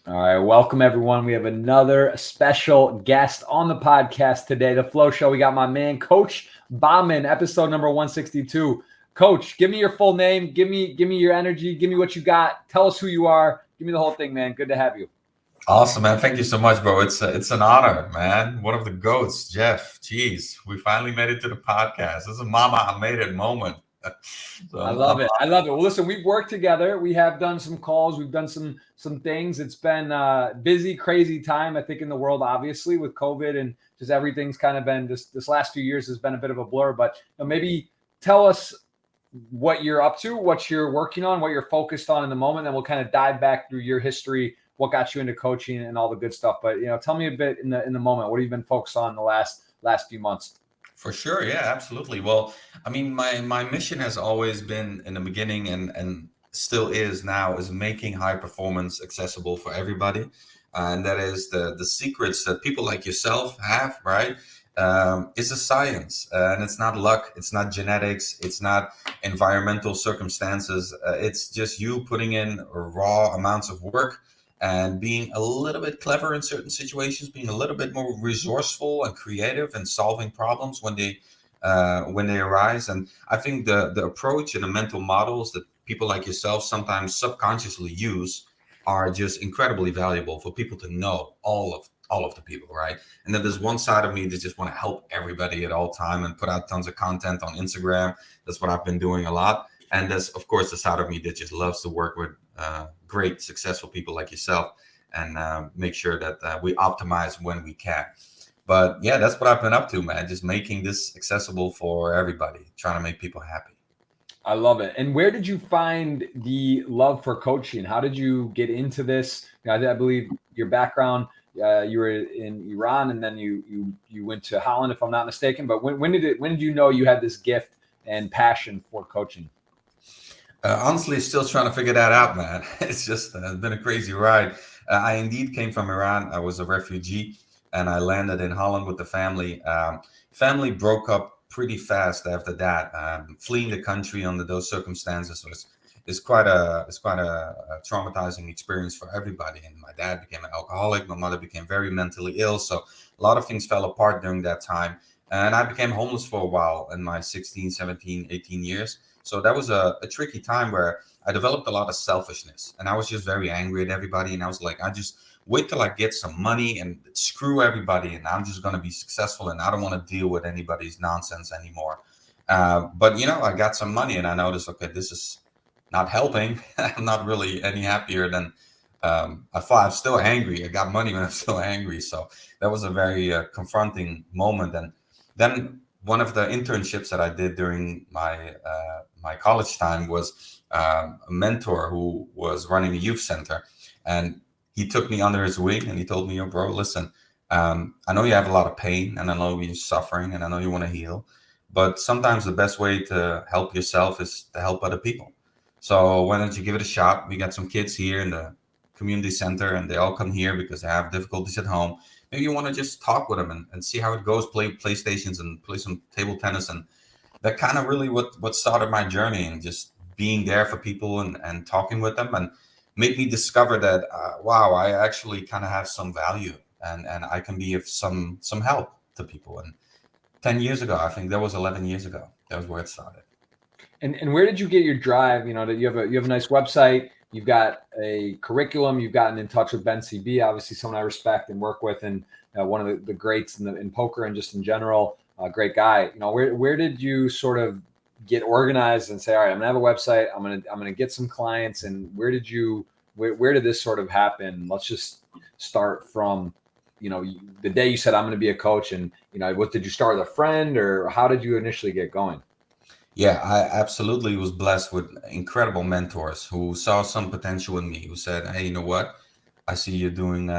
All right, welcome everyone. We have another special guest on the podcast today, the Flow Show. We got my man, Coach Bahman, episode number 162. Coach, give me your full name. Give me your energy. Give me what you got. Tell us who you are. Give me the whole thing, man. Good to have you. Awesome, man. Thank you so much, bro. It's an honor, man. One of the goats, Jeff. Jeez, we finally made it to the podcast. This is a mama I made it moment. so I I'm, love I'm it. I love it. Well, listen, we've worked together. We have done some calls. We've done some things. It's been busy, crazy time, I think, in the world, obviously, with COVID and just everything's kind of been this last few years has been a bit of a blur. But maybe tell us what you're up to, what you're working on, what you're focused on in the moment. Then we'll kind of dive back through your history, what got you into coaching and all the good stuff. But tell me a bit in the moment. What have you been focused on in the last few months? For sure, yeah, absolutely. Well, I mean, my mission has always been in the beginning and still is now is making high performance accessible for everybody, and that is the secrets that people like yourself have, right? It's a science, and it's not luck, it's not genetics, it's not environmental circumstances. It's just you putting in raw amounts of work and being a little bit clever in certain situations, being a little bit more resourceful and creative and solving problems when they arise. And I think the approach and the mental models that people like yourself sometimes subconsciously use are just incredibly valuable for people to know all of the people, right? And then there's one side of me that just want to help everybody at all time and put out tons of content on Instagram. That's what I've been doing a lot. And there's, of course, the side of me that just loves to work with great, successful people like yourself and make sure that we optimize when we can. But yeah, that's what I've been up to, man. Just making this accessible for everybody, trying to make people happy. I love it. And where did you find the love for coaching? How did you get into this? I believe your background, you were in Iran and then you went to Holland, if I'm not mistaken. But when did you know you had this gift and passion for coaching? Honestly, still trying to figure that out, man. It's just been a crazy ride. I indeed came from Iran. I was a refugee, and I landed in Holland with the family. Family broke up pretty fast after that. Fleeing the country under those circumstances was is quite a traumatizing experience for everybody. And my dad became an alcoholic. My mother became very mentally ill. So a lot of things fell apart during that time. And I became homeless for a while in my 16, 17, 18 years. So that was a tricky time where I developed a lot of selfishness and I was just very angry at everybody. And I was like, I just wait till I get some money and screw everybody. And I'm just going to be successful. And I don't want to deal with anybody's nonsense anymore. But, I got some money and I noticed, okay, this is not helping. I'm not really any happier than I thought. I'm still angry. I got money, but I'm still angry. So that was a very confronting moment. And then one of the internships that I did during my college time was a mentor who was running a youth center, and he took me under his wing and he told me, "Yo, bro, listen, I know you have a lot of pain, and I know you're suffering, and I know you want to heal, but sometimes the best way to help yourself is to help other people. So why don't you give it a shot? We got some kids here in the community center, and they all come here because they have difficulties at home. Maybe you want to just talk with them and see how it goes, play PlayStations and play some table tennis." And that kind of really what started my journey, and just being there for people and talking with them, and made me discover that, wow, I actually kind of have some value, and I can be of some help to people. And 10 years ago, I think that was 11 years ago, that was where it started. And where did you get your drive? That you have a nice website. You've got a curriculum. You've gotten in touch with Ben CB, obviously someone I respect and work with, and one of the greats in poker and just in general, great guy. Where did you sort of get organized and say, all right, I'm gonna have a website. I'm gonna get some clients. And where did this sort of happen? Let's just start from the day you said I'm gonna be a coach, and what did you start with a friend, or how did you initially get going? Yeah, I absolutely was blessed with incredible mentors who saw some potential in me, who said, "Hey, you know what? I see you're doing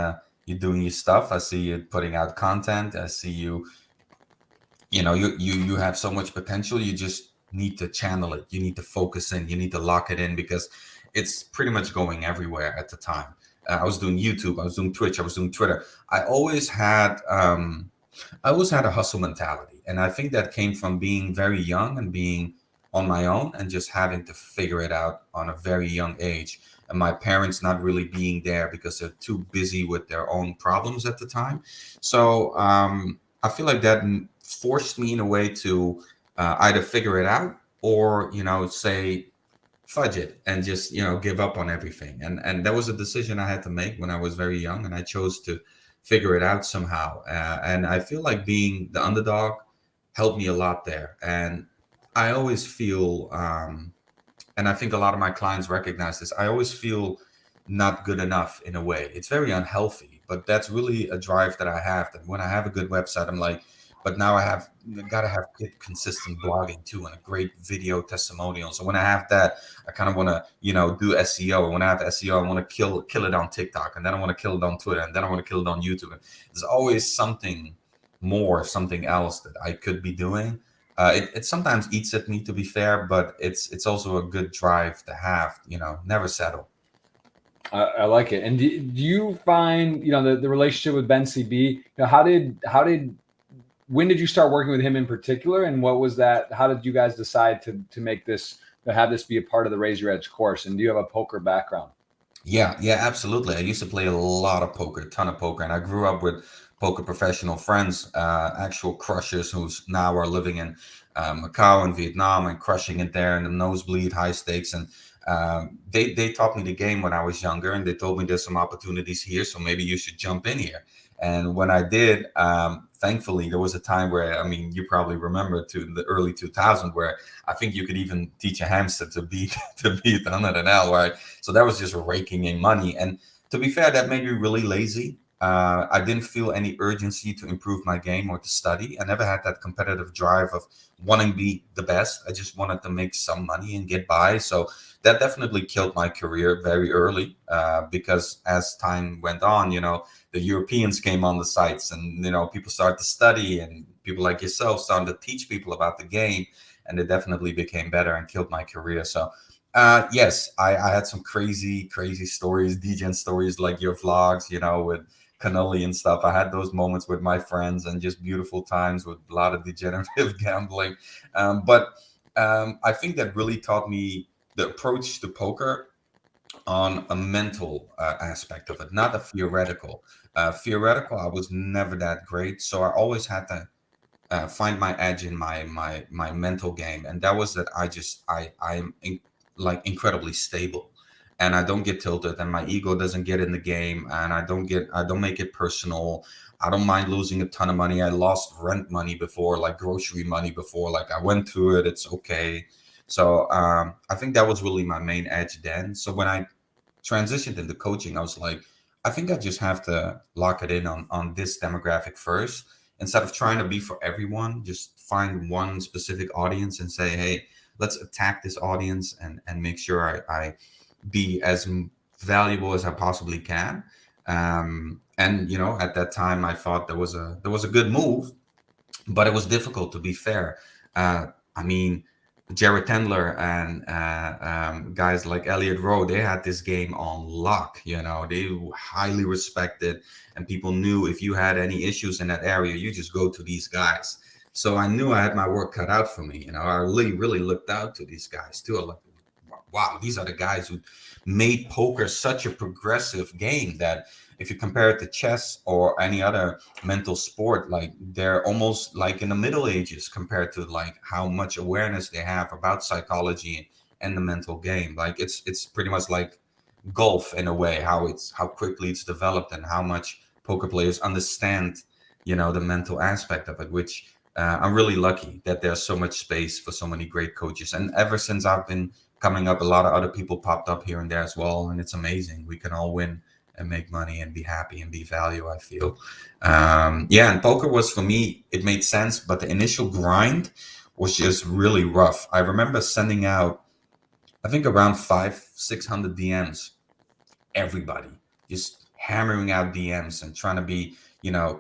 your stuff. I see you putting out content. I see you have so much potential. You just need to channel it. You need to focus in. You need to lock it in because it's pretty much going everywhere at the time." I was doing YouTube. I was doing Twitch. I was doing Twitter. I always had I always had a hustle mentality. And I think that came from being very young and being on my own and just having to figure it out on a very young age. and my parents not really being there because they're too busy with their own problems at the time. So I feel like that forced me in a way to either figure it out or, say, fudge it and just, give up on everything. And that was a decision I had to make when I was very young, and I chose to figure it out somehow. And I feel like being the underdog helped me a lot there. And I always feel, and I think a lot of my clients recognize this, I always feel not good enough in a way. It's very unhealthy, but that's really a drive that I have. That when I have a good website, I'm like, but now gotta have good, consistent blogging too, and a great video testimonial. So when I have that, I kind of want to, do SEO. And when I have SEO, I want to kill it on TikTok, and then I want to kill it on Twitter, and then I want to kill it on YouTube. And there's always something more, something else that I could be doing. It sometimes eats at me, to be fair, but it's also a good drive to have. Never settle. I like it. And do you find, the relationship with Ben CB, when did you start working with him in particular? And what was that? How did you guys decide to make this, to have this be a part of the Raise Your Edge course? And do you have a poker background? Yeah, absolutely. I used to play a lot of poker, a ton of poker, and I grew up with poker professional friends, actual crushers who's now are living in Macau and Vietnam and crushing it there in the nosebleed, high stakes. And they taught me the game when I was younger, and they told me there's some opportunities here, so maybe you should jump in here. And when I did, thankfully, there was a time where, you probably remember, to the early 2000s, where I think you could even teach a hamster to beat 100 right? So that was just raking in money. And to be fair, that made me really lazy. I didn't feel any urgency to improve my game or to study. I never had that competitive drive of wanting to be the best. I just wanted to make some money and get by. So that definitely killed my career very early, because as time went on, the Europeans came on the sites, and people started to study, and people like yourself started to teach people about the game, and it definitely became better and killed my career. So yes, I had some crazy stories, degen stories, like your vlogs, with cannoli and stuff. I had those moments with my friends, and just beautiful times with a lot of degenerative gambling. But I think that really taught me the approach to poker on a mental aspect of it, not a theoretical. Theoretical, I was never that great, so I always had to find my edge in my mental game, and that was that I'm like incredibly stable, and I don't get tilted, and my ego doesn't get in the game, and I don't make it personal. I don't mind losing a ton of money. I lost rent money before, like grocery money before, like I went through it. It's okay. So I think that was really my main edge then. So when I transitioned into coaching, I was like, I think I just have to lock it in on this demographic first, instead of trying to be for everyone. Just find one specific audience and say, hey, let's attack this audience and make sure I be as valuable as I possibly can. And at that time, I thought there was a good move, but it was difficult, to be fair. I mean, Jared Tendler and guys like Elliot Rowe, they had this game on lock. They were highly respected, and people knew if you had any issues in that area, you just go to these guys. So I knew I had my work cut out for me. I really looked out to these guys too. I'm like, wow, these are the guys who made poker such a progressive game that if you compare it to chess or any other mental sport, like they're almost like in the Middle Ages compared to like how much awareness they have about psychology and the mental game. Like it's pretty much like golf in a way, how quickly it's developed and how much poker players understand, the mental aspect of it, which I'm really lucky that there's so much space for so many great coaches. And ever since I've been coming up, a lot of other people popped up here and there as well. And it's amazing. We can all win and make money and be happy and be value, I feel. And poker was, for me, it made sense, but the initial grind was just really rough. I remember sending out, I think, around 600 DMs, everybody, just hammering out DMs and trying to be,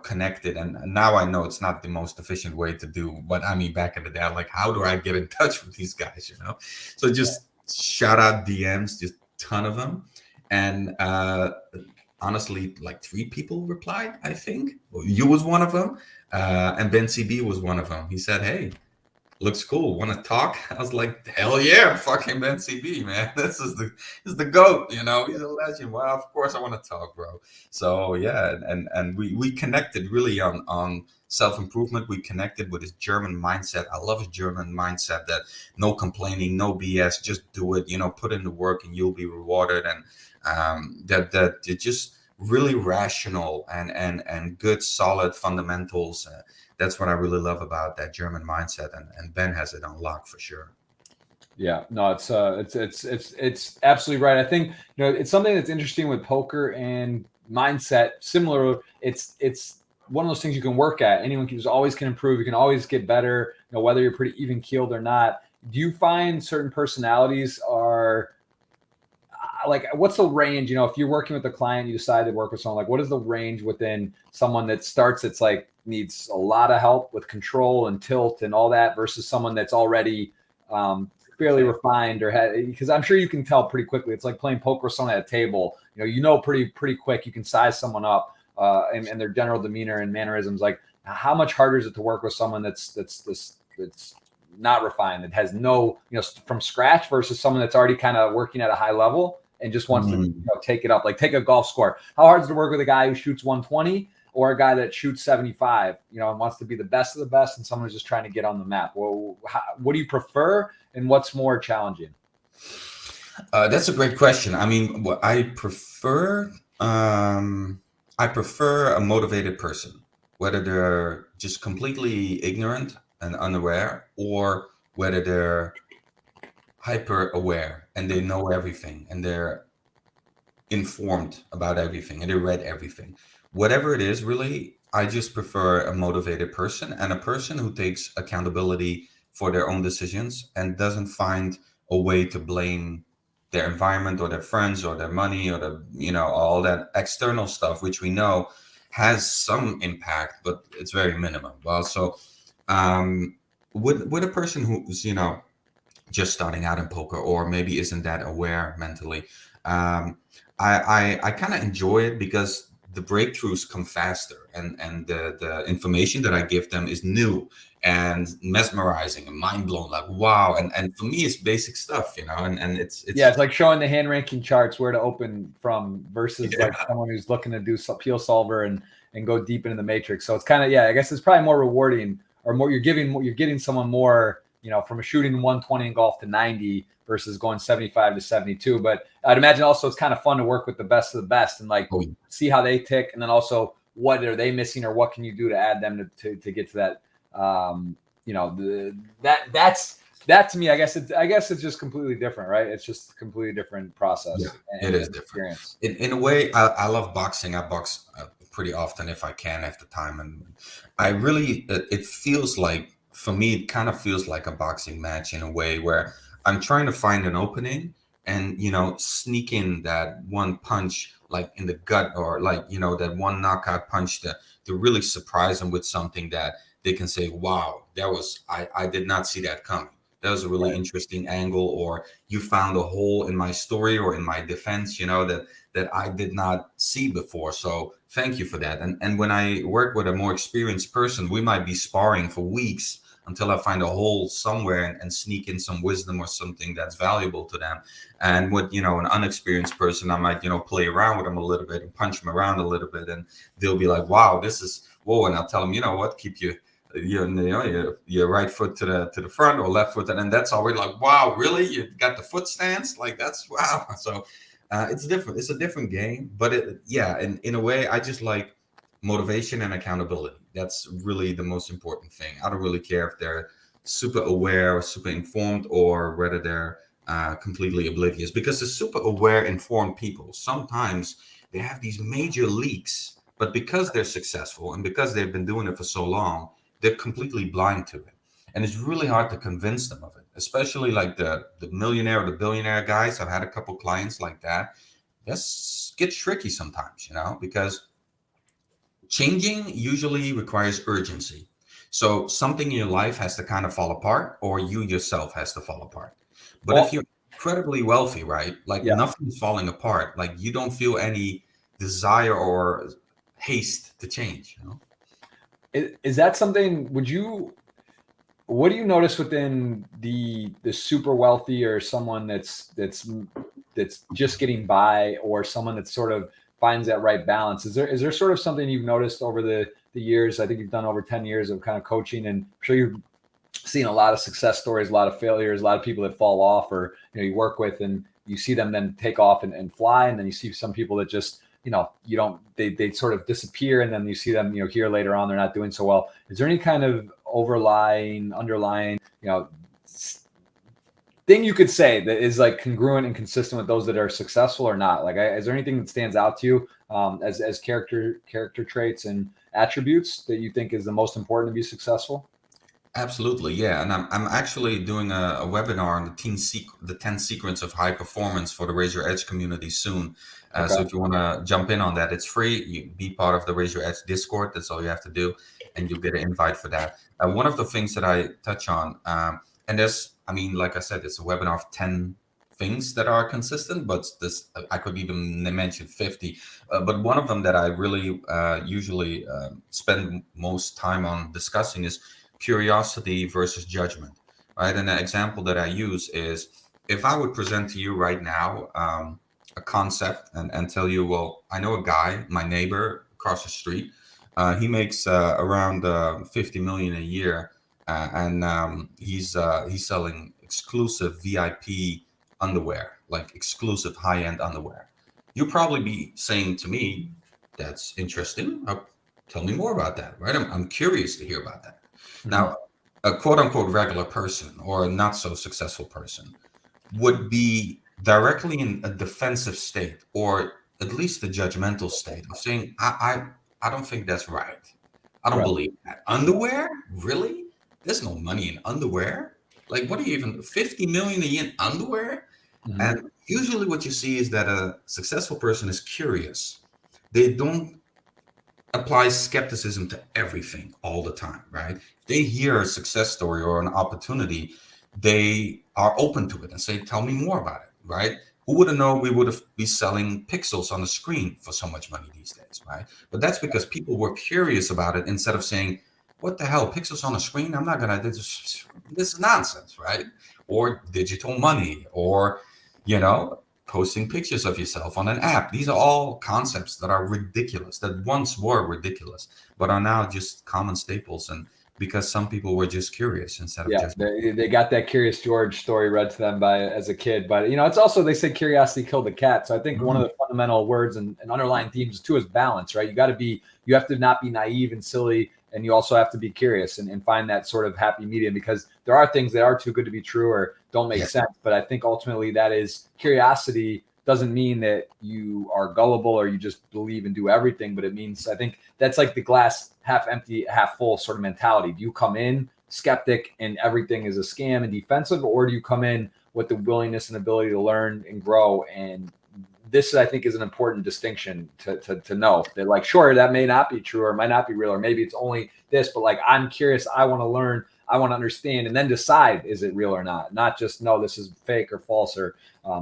connected. And now I know it's not the most efficient way to do, but I mean, back in the day, I'm like, how do I get in touch with these guys, So just shout out DMs, just ton of them. And honestly, like 3 people replied, I think. Well, you was one of them. And Ben CB was one of them. He said, hey, looks cool. Want to talk? I was like, hell yeah, fucking Ben CB, man. This is the goat. You know, he's a legend. Well, of course I want to talk, bro. So yeah, and we connected really on self improvement. We connected with his German mindset. I love his German mindset that no complaining, no BS, just do it. You know, put in the work and you'll be rewarded. And that it just really rational and good solid fundamentals. That's what I really love about that German mindset, and Ben has it on lock for sure. Yeah, no, it's absolutely right. I think, it's something that's interesting with poker and mindset. Similar, it's one of those things you can work at. Anyone can always can improve. You can always get better. Whether you're pretty even keeled or not. Do you find certain personalities are like, what's the range? If you're working with a client, you decide to work with someone, like, what is the range within someone that starts, it's like needs a lot of help with control and tilt and all that, versus someone that's already fairly refined, or because I'm sure you can tell pretty quickly. It's like playing poker with someone at a table. Pretty quick. You can size someone up and their general demeanor and mannerisms. Like, how much harder is it to work with someone that's not refined, that has no, from scratch, versus someone that's already kind of working at a high level and just wants to take it up? Like, take a golf score. How hard is it to work with a guy who shoots 120 or a guy that shoots 75, and wants to be the best of the best, and someone who's just trying to get on the map? Well, what do you prefer, and what's more challenging? That's a great question. I mean, what I prefer, a motivated person, whether they're just completely ignorant and unaware, or whether they're hyper aware and they know everything and they're informed about everything and they read everything. Whatever it is, really, I just prefer a motivated person, and a person who takes accountability for their own decisions and doesn't find a way to blame their environment or their friends or their money or all that external stuff, which we know has some impact, but it's very minimum. Well, so with a person who's just starting out in poker, or maybe isn't that aware mentally, I kind of enjoy it because the breakthroughs come faster, and the information that I give them is new and mesmerizing and mind blown. Like, wow. And for me, it's basic stuff, and it's Yeah, it's like showing the hand ranking charts where to open from, versus like someone who's looking to do peel solver and go deep into the matrix. So it's kind of, I guess it's probably more rewarding, or more you're getting someone more, from a shooting 120 in golf to 90 versus going 75 to 72. But I'd imagine also it's kind of fun to work with the best of the best and like see how they tick, and then also what are they missing, or what can you do to add them to get to that. That to me, I guess it's just completely different, right? It's just a completely different process. Yeah, it is different. In a way, I love boxing. I box pretty often if I can, have the time, and I really, it feels like, for me, it kind of feels like a boxing match in a way, where I'm trying to find an opening and sneak in that one punch, like in the gut, or like that one knockout punch to really surprise them with something that they can say, wow, that was, I did not see that coming. That was a really interesting angle, or you found a hole in my story or in my defense, that I did not see before. So thank you for that. And when I work with a more experienced person, we might be sparring for weeks until I find a hole somewhere and sneak in some wisdom or something that's valuable to them. And with, an unexperienced person, I might, play around with them a little bit and punch them around a little bit, and they'll be like, wow, this is, whoa. And I'll tell them, what, keep your right foot to the front, or left foot, and that's already like, wow, really? You got the foot stance? Like, that's wow. So it's different. It's a different game, but in a way, I just like motivation and accountability. That's really the most important thing. I don't really care if they're super aware or super informed, or whether they're completely oblivious, because the super aware, informed people, sometimes they have these major leaks, but because they're successful and because they've been doing it for so long, they're completely blind to it. And it's really hard to convince them of it, especially like the millionaire or the billionaire guys. I've had a couple clients like that. This gets tricky sometimes, because changing usually requires urgency. So something in your life has to kind of fall apart, or you yourself has to fall apart. But if you're incredibly wealthy, right, like nothing's falling apart, like you don't feel any desire or haste to change, Is that something, would you, What do you notice within the super wealthy, or someone that's just getting by, or someone that sort of finds that right balance? Is there sort of something you've noticed over the years? I think you've done over 10 years of kind of coaching, and I'm sure you've seen a lot of success stories, a lot of failures, a lot of people that fall off, or you work with, and you see them then take off and fly, and then you see some people that just you don't, they sort of disappear, and then you see them here later on, they're not doing so well. Is there any kind of underlying thing you could say that is like congruent and consistent with those that are successful or not? Like, is there anything that stands out to you as character traits and attributes that you think is the most important to be successful? Absolutely, yeah. And I'm actually doing a webinar on the 10 secrets of high performance for the Raise Your Edge community soon. Okay. So if you want to jump in on that, it's free. You be part of the Raise Your Edge Discord. That's all you have to do, and you'll get an invite for that. One of the things that I touch on, and there's, I mean, like I said, it's a webinar of 10 things that are consistent, but this, I could even mention 50. But one of them that I really usually spend most time on discussing is curiosity versus judgment, right? And the example that I use is, if I would present to you right now a concept and tell you, well, I know a guy, my neighbor across the street, he makes around 50 million a year, and he's selling exclusive VIP underwear, like exclusive high-end underwear. You'll probably be saying to me, that's interesting. Tell me more about that, right? I'm curious to hear about that. Now, a quote unquote regular person or a not so successful person would be directly in a defensive state, or at least a judgmental state of saying, I don't think that's right. I don't Right. believe that. Underwear? Really? There's no money in underwear. Like, what are you even 50 million a year in underwear? Mhm. And usually what you see is that a successful person is curious. They don't apply skepticism to everything all the time, right? If they hear a success story or an opportunity, they are open to it and say, tell me more about it, right? Who would have known we would have be selling pixels on the screen for so much money these days, right? But that's because people were curious about it, instead of saying, what the hell, pixels on a screen? I'm not gonna, this is nonsense, right? Or digital money, or, posting pictures of yourself on an app. These are all concepts that are ridiculous, that once were ridiculous, but are now just common staples. And because some people were just curious instead of just. They got that Curious George story read to them as a kid. But it's also, they say curiosity killed the cat. So I think one of the fundamental words and underlying themes too is balance, right? You have to not be naive and silly, and you also have to be curious and find that sort of happy medium, because there are things that are too good to be true or don't make sense. But I think ultimately that is, curiosity doesn't mean that you are gullible or you just believe and do everything, but it means, I think that's like the glass half empty, half full sort of mentality. Do you come in skeptic and everything is a scam and defensive, or do you come in with the willingness and ability to learn and grow? And this, I think, is an important distinction to know that, like, sure, that may not be true or might not be real, or maybe it's only this, but like, I'm curious, I want to learn, I want to understand, and then decide, is it real or not just, no, this is fake or false, or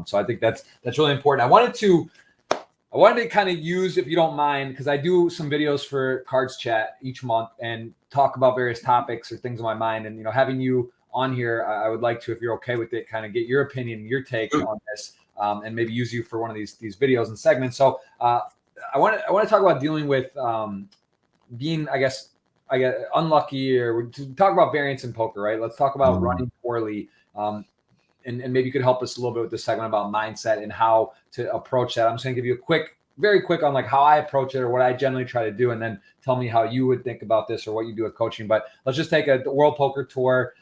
so I think that's really important. I wanted to kind of use, if you don't mind, because I do some videos for Cards Chat each month and talk about various topics or things on my mind. And, having you on here, I would like to, if you're okay with it, kind of get your opinion, your take on this, and maybe use you for one of these videos and segments. So I want to talk about dealing with being, I guess, unlucky, or to talk about variance in poker, right? Let's talk about running poorly. And maybe you could help us a little bit with this segment about mindset and how to approach that. I'm just going to give you very quick on like how I approach it or what I generally try to do, and then tell me how you would think about this or what you do with coaching. But let's just take the World Poker Tour.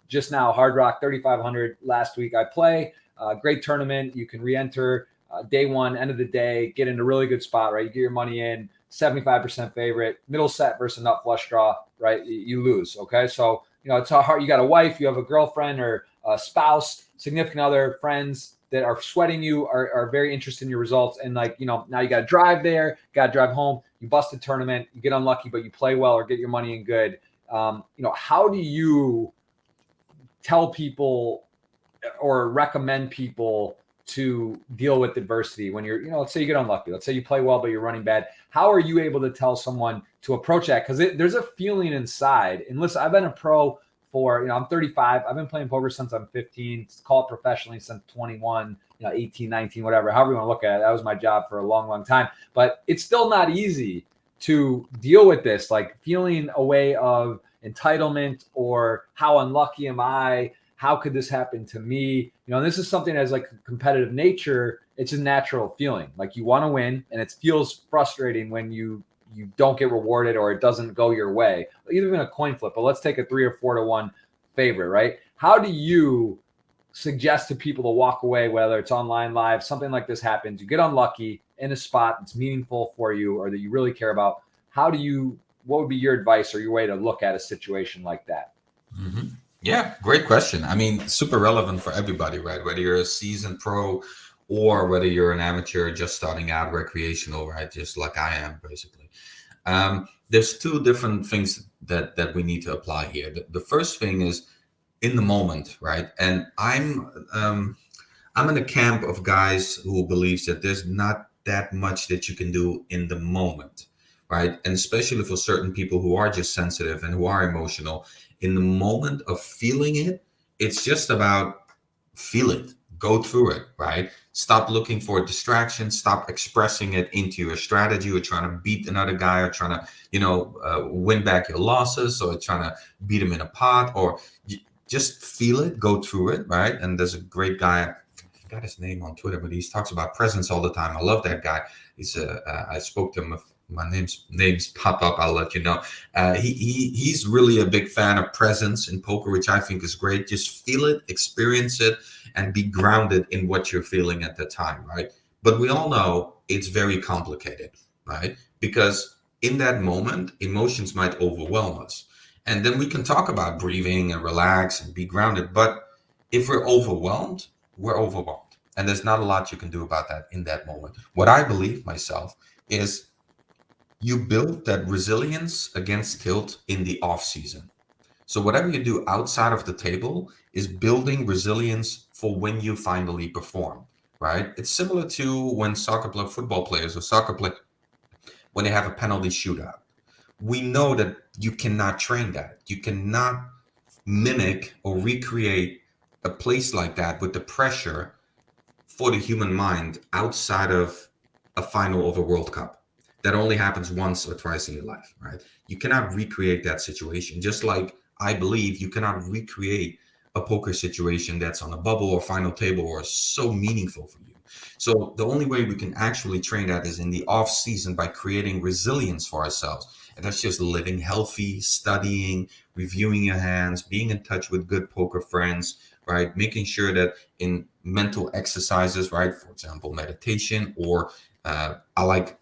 Just now, Hard Rock 3,500 last week. I play great tournament. You can re-enter day one, end of the day, get in a really good spot, right? You get your money in, 75% favorite, middle set versus nut flush draw, right? You lose. Okay, so it's hard. You got a wife, you have a girlfriend or a spouse, significant other, friends that are sweating you, are very interested in your results. And now you got to drive there, got to drive home. You bust a tournament, you get unlucky, but you play well or get your money in good. How do you tell people or recommend people to deal with adversity when you're, let's say you get unlucky, let's say you play well, but you're running bad? How are you able to tell someone to approach that? Because there's a feeling inside. And listen, I've been a pro for, I'm 35. I've been playing poker since I'm 15, call it professionally since 21, 18, 19, whatever, however you want to look at it. That was my job for a long, long time. But it's still not easy to deal with this, like feeling a way of entitlement or how unlucky am I? How could this happen to me? This is something as like a competitive nature. It's a natural feeling. Like you want to win, and it feels frustrating when you don't get rewarded or it doesn't go your way. Even a coin flip, but let's take a 3 or 4 to 1 favorite, right? How do you suggest to people to walk away, whether it's online, live, something like this happens, you get unlucky in a spot that's meaningful for you or that you really care about? What would be your advice or your way to look at a situation like that? Mm-hmm. Yeah, great question. I mean, super relevant for everybody, right? Whether you're a seasoned pro or whether you're an amateur just starting out recreational, right? Just like I am, basically. There's two different things that we need to apply here. The first thing is in the moment, right? And I'm in a camp of guys who believes that there's not that much that you can do in the moment, right? And especially for certain people who are just sensitive and who are emotional, in the moment of feeling it, it's just about feel it, go through it, right? Stop looking for distractions, stop expressing it into your strategy or trying to beat another guy or trying to, win back your losses or trying to beat him in a pot or just feel it, go through it, right? And there's a great guy, I forgot his name on Twitter, but he talks about presence all the time. I love that guy. I spoke to him. If my names pop up, I'll let you know. He's really a big fan of presence in poker, which I think is great. Just feel it, experience it, and be grounded in what you're feeling at the time, right? But we all know it's very complicated, right? Because in that moment, emotions might overwhelm us. And then we can talk about breathing and relax and be grounded. But if we're overwhelmed, we're overwhelmed. And there's not a lot you can do about that in that moment. What I believe myself is you build that resilience against tilt in the off season. So whatever you do outside of the table is building resilience for when you finally perform, right? It's similar to when football players or soccer players, when they have a penalty shootout. We know that you cannot train that. You cannot mimic or recreate a place like that with the pressure for the human mind outside of a final of a World Cup. That only happens once or twice in your life, right? You cannot recreate that situation. Just like I believe you cannot recreate a poker situation that's on a bubble or final table or so meaningful for you. So the only way we can actually train that is in the off season by creating resilience for ourselves. And that's just living healthy, studying, reviewing your hands, being in touch with good poker friends, right? Making sure that in mental exercises, right? For example, meditation or I like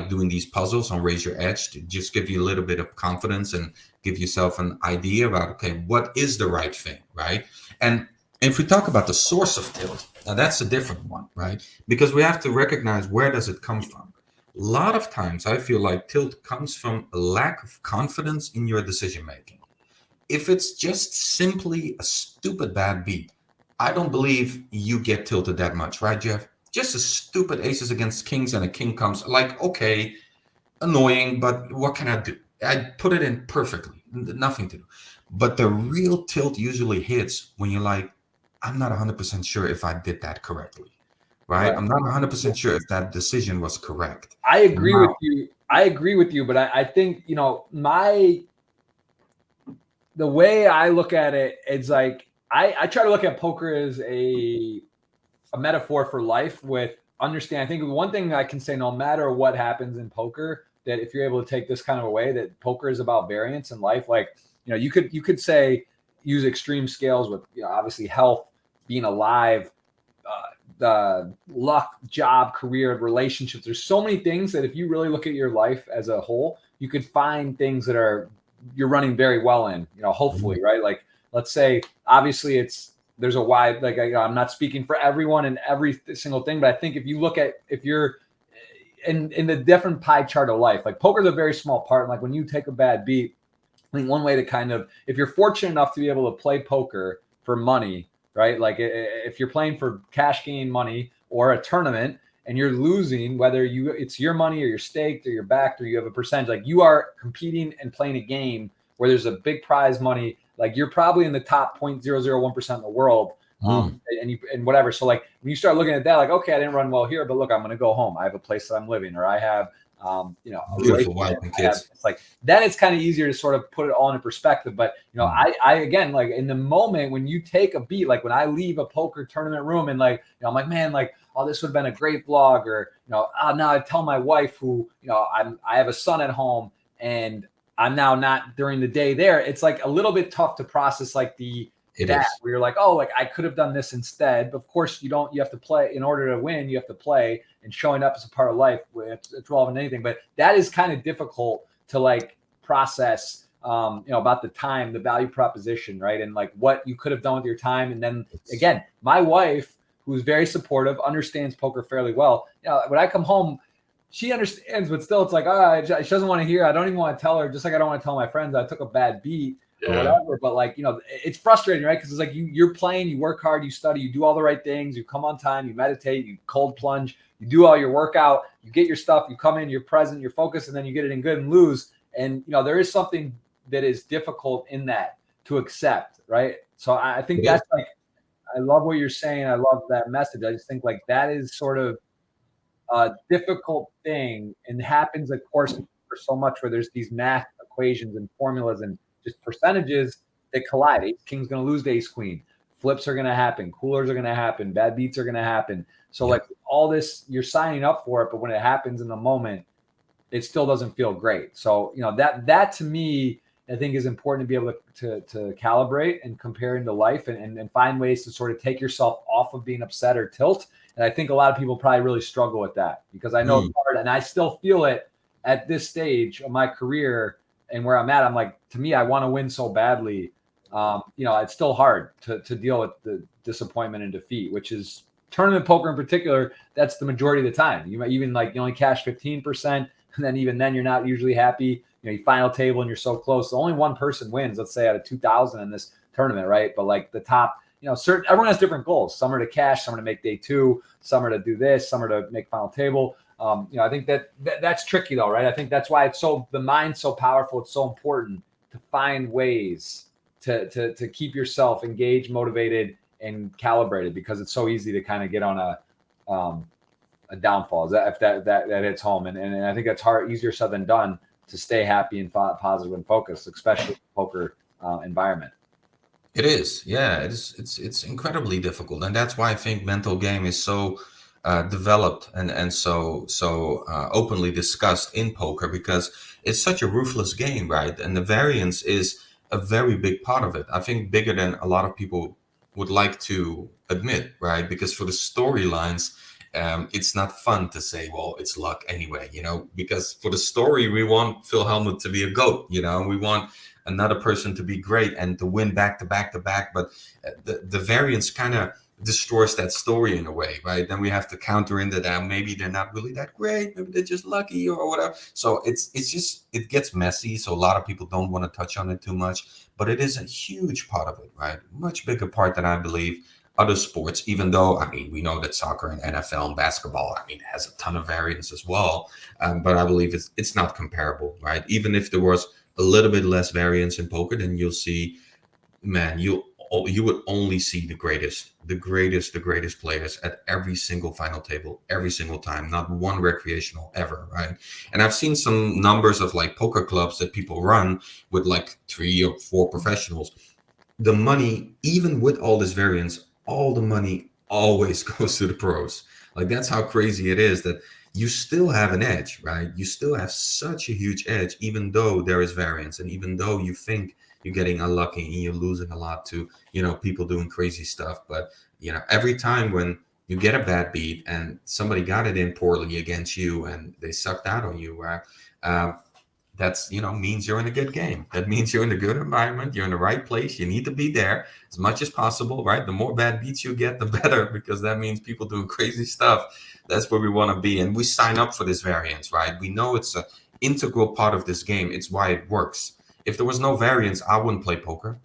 doing these puzzles on Raise Your Edge to just give you a little bit of confidence and give yourself an idea about, okay, what is the right thing, right? And if we talk about the source of tilt, now that's a different one, right? Because we have to recognize where does it come from. A lot of times I feel like tilt comes from a lack of confidence in your decision making. If it's just simply a stupid bad beat, I don't believe you get tilted that much, right, Jeff? Just a stupid aces against kings and a king comes, like, okay, annoying, but what can I do? I put it in perfectly, nothing to do. But the real tilt usually hits when you're like, I'm not 100% sure if I did that correctly, right? I'm not 100% sure if that decision was correct. I agree with you. But I think, the way I look at it, it's like, I try to look at poker as a metaphor for life with understand. I think one thing I can say, no matter what happens in poker, that if you're able to take this kind of away, that poker is about variance in life. Like, you could say use extreme scales with, obviously health, being alive, the luck, job, career, relationships. There's so many things that if you really look at your life as a whole, you could find things that you're running very well in, hopefully, right? Like, let's say, obviously there's a wide, like, I'm not speaking for everyone and every single thing, but I think if you're in the different pie chart of life, like poker's a very small part. And like when you take a bad beat, I think one way to kind of, if you're fortunate enough to be able to play poker for money, right? Like if you're playing for cash gain money or a tournament and you're losing, whether it's your money or you're staked or you're backed or you have a percentage, like you are competing and playing a game where there's a big prize money, like you're probably in the top 0.001% in the world. And whatever. So like when you start looking at that, like, okay, I didn't run well here, but look, I'm going to go home. I have a place that I'm living, or I have, a Beautiful wife and kids. it's like, then it's kind of easier to sort of put it all in perspective. But, I again, like in the moment when you take a beat, like when I leave a poker tournament room and like, I'm like, man, like, oh, this would have been a great vlog, or, now I tell my wife who, I have a son at home and I'm now not during the day there. It's like a little bit tough to process, like where you're like, oh, like I could have done this instead. But of course you have to play in order to win. You have to play, and showing up is a part of life. It's relevant to anything, but that is kind of difficult to like process, about the time, the value proposition, right? And like what you could have done with your time. And then again, my wife, who's very supportive, understands poker fairly well. When I come home, she understands, but still it's like, she doesn't want to hear. I don't even want to tell her, just like I don't want to tell my friends I took a bad beat. Or whatever, but like, it's frustrating, right? Because it's like you're playing, you work hard, you study, you do all the right things, you come on time, you meditate, you cold plunge, you do all your workout, you get your stuff, you come in, you're present, you're focused, and then you get it in good and lose. And there is something that is difficult in that to accept, right? So I think that's like, I love what you're saying. I love that message. I just think like that is sort of a difficult thing, and happens, of course, for so much where there's these math equations and formulas and just percentages that collide. Ace King's going to lose to Ace Queen. Flips are going to happen. Coolers are going to happen. Bad beats are going to happen. So like all this, you're signing up for it, but when it happens in the moment, it still doesn't feel great. So, that to me, I think is important to be able to calibrate and compare into life and find ways to sort of take yourself off of being upset or tilt. And I think a lot of people probably really struggle with that, because I know it's hard, and I still feel it at this stage of my career. And where I'm at, I'm like, to me, I want to win so badly. It's still hard to deal with the disappointment and defeat, which is tournament poker in particular. That's the majority of the time. You might even you only cash 15%. And then even then you're not usually happy. You final table and you're so close. So only one person wins, let's say out of 2,000 in this tournament, right? But like the top, everyone has different goals. Some are to cash, some are to make day two, some are to do this, some are to make final table. I think that's tricky though, right? I think that's why the mind's so powerful. It's so important to find ways to keep yourself engaged, motivated, and calibrated, because it's so easy to kind of get on a downfall if that hits home. And I think that's easier said than done, to stay happy and positive and focused, especially in the poker environment. It is, yeah. It's incredibly difficult, and that's why I think mental game is so developed and so openly discussed in poker, because it's such a ruthless game, right? And the variance is a very big part of it. I think bigger than a lot of people would like to admit, right? Because for the storylines, it's not fun to say, well, it's luck anyway, because for the story, we want Phil Hellmuth to be a GOAT, we want another person to be great and to win back to back to back. But the variance kind of destroys that story in a way, right? Then we have to counter into that. Maybe they're not really that great. Maybe they're just lucky or whatever. So it gets messy. So a lot of people don't want to touch on it too much, but it is a huge part of it, right? Much bigger part than I believe other sports, even though, we know that soccer and NFL and basketball, has a ton of variance as well. But I believe it's not comparable, right? Even if there was a little bit less variance in poker, then you'll see, man, you would only see the greatest players at every single final table, every single time, not one recreational ever, right? And I've seen some numbers of like poker clubs that people run with like 3 or 4 professionals. The money, even with all this variance, all the money always goes to the pros. Like, that's how crazy it is, that you still have an edge, right? You still have such a huge edge, even though there is variance, and even though you think you're getting unlucky and you're losing a lot to, people doing crazy stuff. But, every time when you get a bad beat and somebody got it in poorly against you and they sucked out on you, that's, means you're in a good game. That means you're in a good environment. You're in the right place. You need to be there as much as possible, right? The more bad beats you get, the better, because that means people doing crazy stuff. That's where we want to be. And we sign up for this variance, right? We know it's an integral part of this game. It's why it works. If there was no variance, I wouldn't play poker.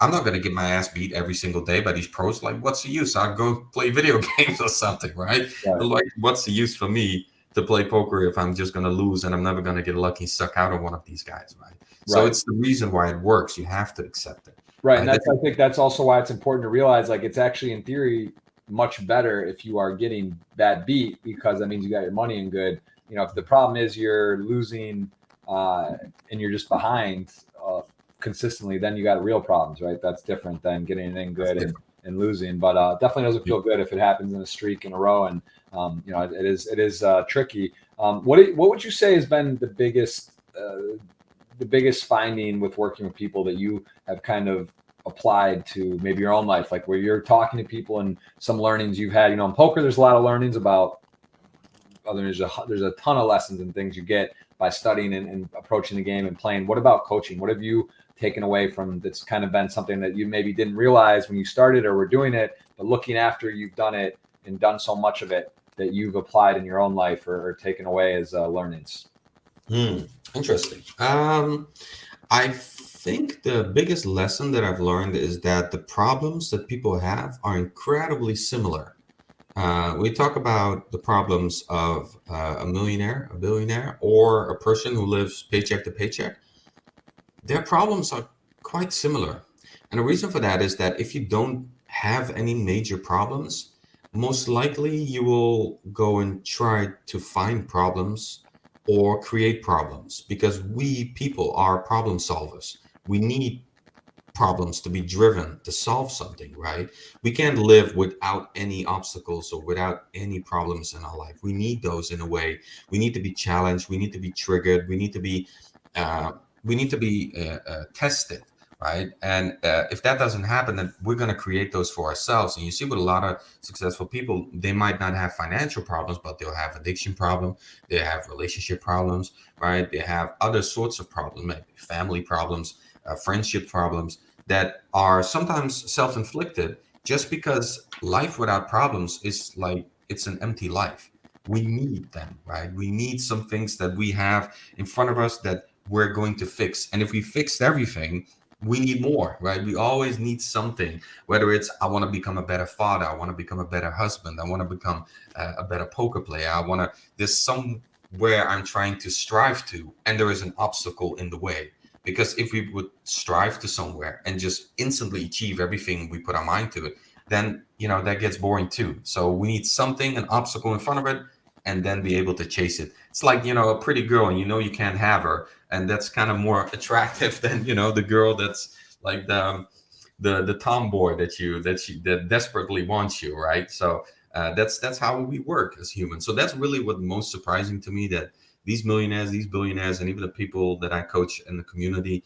I'm not going to get my ass beat every single day by these pros. Like, what's the use? I'll go play video games or something, right? Like, what's the use for me to play poker if I'm just going to lose and I'm never going to get lucky stuck out of one of these guys, right? So it's the reason why it works. You have to accept it. Right. And I think that's also why it's important to realize, like, it's actually in theory much better if you are getting that beat, because that means you got your money in good. You know, if the problem is you're losing and you're just behind consistently, then you got real problems, right? That's different than getting it in good and losing. But definitely doesn't feel good if it happens in a streak in a row. And you know, it is tricky. What would you say has been the biggest finding with working with people that you have kind of applied to maybe your own life, like where you're talking to people and some learnings you've had? You know, in poker, there's a lot of learnings about, there's a ton of lessons and things you get by studying and approaching the game and playing. What about coaching? What have you taken away from that's kind of been something that you maybe didn't realize when you started or were doing it, but looking after you've done it and done so much of it that you've applied in your own life or taken away as learnings? Interesting. I think the biggest lesson that I've learned is that the problems that people have are incredibly similar. We talk about the problems of a millionaire, a billionaire, or a person who lives paycheck to paycheck. Their problems are quite similar. And the reason for that is that if you don't have any major problems, most likely you will go and try to find problems or create problems, because we people are problem solvers. We need problems to be driven to solve something, right? We can't live without any obstacles or without any problems in our life. We need those in a way. We need to be challenged. We need to be triggered. We need to be tested, right? And if that doesn't happen, then we're going to create those for ourselves. And you see with a lot of successful people, they might not have financial problems, but they'll have addiction problem. They have relationship problems, right? They have other sorts of problems, maybe family problems, friendship problems that are sometimes self-inflicted, just because life without problems is like, it's an empty life. We need them, right? We need some things that we have in front of us that we're going to fix. And if we fixed everything, we need more, right? We always need something, whether it's, I want to become a better father, I want to become a better husband, I want to become a better poker player, there's somewhere I'm trying to strive to, and there is an obstacle in the way. Because if we would strive to somewhere and just instantly achieve everything we put our mind to it, then, you know, that gets boring too. So we need something, an obstacle in front of it, and then be able to chase it. It's like, you know, a pretty girl and you know you can't have her, and that's kind of more attractive than, you know, the girl that's like the tomboy that desperately wants you, right? So that's how we work as humans. So that's really what most surprising to me, that these millionaires, these billionaires, and even the people that I coach in the community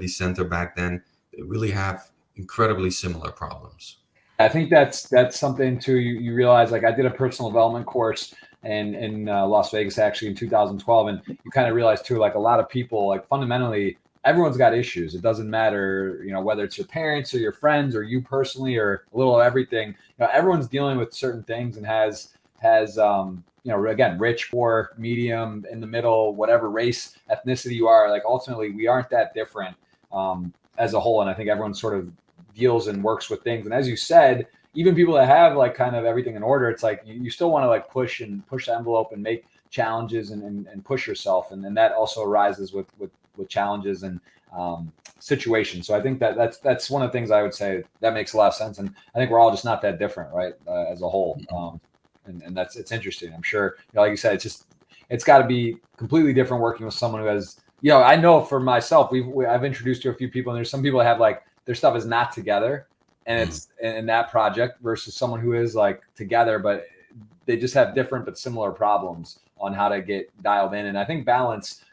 center back then, they really have incredibly similar problems. I think that's something too. You realize, like, I did a personal development course in Las Vegas actually in 2012, and you kind of realize too, like, a lot of people, like, fundamentally everyone's got issues. It doesn't matter, you know, whether it's your parents or your friends or you personally or a little of everything. You know, everyone's dealing with certain things and has you know, again, rich, poor, medium, in the middle, whatever race, ethnicity you are, like, ultimately we aren't that different as a whole. And I think everyone sort of deals and works with things. And as you said, even people that have like kind of everything in order, it's like you still want to like push the envelope and make challenges and push yourself. And then that also arises with challenges and situations. So I think that's one of the things I would say that makes a lot of sense. And I think we're all just not that different, right, as a whole. And it's interesting. I'm sure, you know, like you said, it's got to be completely different working with someone who has, you know, I know for myself, I've introduced to a few people, and there's some people that have like their stuff is not together, and it's in that project, versus someone who is like together, but they just have different but similar problems on how to get dialed in. And I think balance,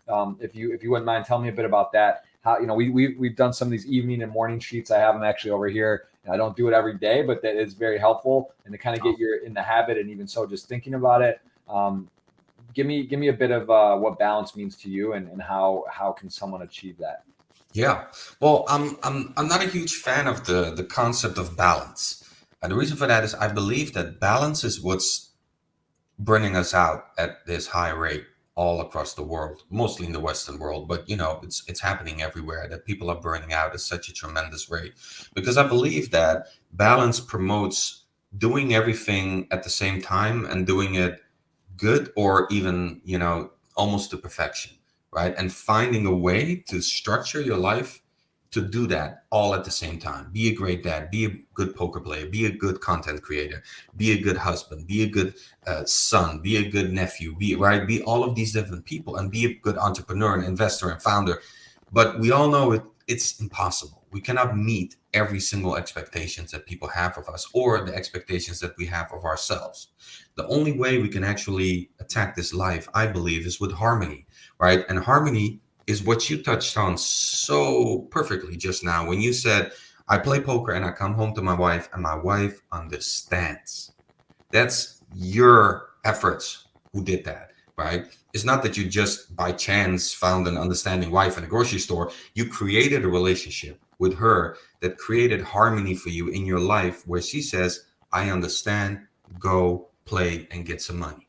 if you wouldn't mind telling me a bit about that, how, you know, we've done some of these evening and morning sheets. I have them actually over here. I don't do it every day, but that is very helpful, and to kind of get you in the habit, and even so, just thinking about it. Give me a bit of what balance means to you, and how can someone achieve that? Yeah, well, I'm not a huge fan of the concept of balance, and the reason for that is I believe that balance is what's burning us out at this high rate all across the world, mostly in the Western world, but you know, it's happening everywhere, that people are burning out at such a tremendous rate. Because I believe that balance promotes doing everything at the same time and doing it good or even, almost to perfection, right? And finding a way to structure your life to do that all at the same time. Be a great dad, be a good poker player, be a good content creator, be a good husband, be a good son, be a good nephew, be all of these different people, and be a good entrepreneur and investor and founder. But we all know it's impossible. We cannot meet every single expectations that people have of us or the expectations that we have of ourselves. The only way we can actually attack this life, I believe, is with harmony, right? And harmony is what you touched on so perfectly just now when you said, I play poker and I come home to my wife and my wife understands. That's your efforts who did that, right? It's not that you just by chance found an understanding wife in a grocery store. You created a relationship with her that created harmony for you in your life where she says, I understand, go play and get some money,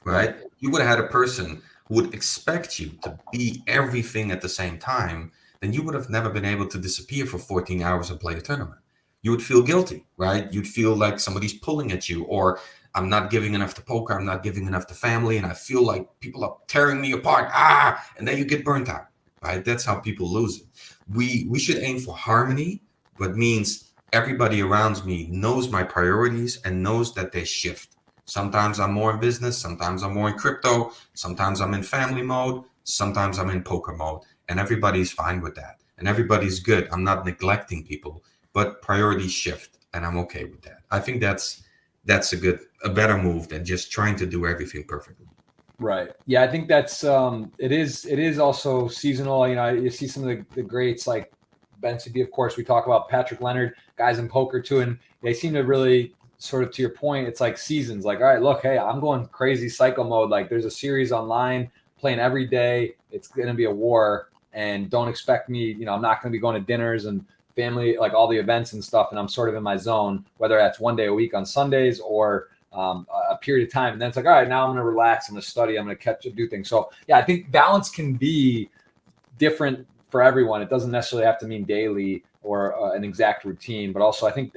right? You would have had a person who would expect you to be everything at the same time, then you would have never been able to disappear for 14 hours and play a tournament. You would feel guilty, right? You'd feel like somebody's pulling at you, or I'm not giving enough to poker, I'm not giving enough to family, and I feel like people are tearing me apart. And then you get burnt out, right? That's how people lose it. We should aim for harmony, but means everybody around me knows my priorities and knows that they shift. Sometimes I'm more in business, sometimes I'm more in crypto, sometimes I'm in family mode, sometimes I'm in poker mode, and everybody's fine with that. And everybody's good. I'm not neglecting people, but priorities shift, and I'm okay with that. I think that's a better move than just trying to do everything perfectly. Right. Yeah, I think that's it is also seasonal. You see some of the greats like Ben CB, of course, we talk about Patrick Leonard, guys in poker too, and they seem to really sort of, to your point, it's like seasons. Like, all right, look, hey, I'm going crazy cycle mode. Like there's a series online playing every day. It's going to be a war, and don't expect me, I'm not going to be going to dinners and family, like all the events and stuff. And I'm sort of in my zone, whether that's one day a week on Sundays or a period of time. And then it's like, all right, now I'm going to relax. I'm going to study. I'm going to do things. So yeah, I think balance can be different for everyone. It doesn't necessarily have to mean daily or an exact routine, but also I think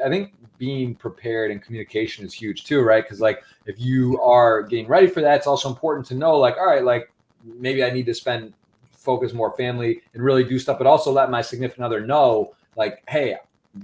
being prepared and communication is huge too, right? Because like if you are getting ready for that, it's also important to know, like, all right, like maybe I need to focus more family and really do stuff, but also let my significant other know, like, hey,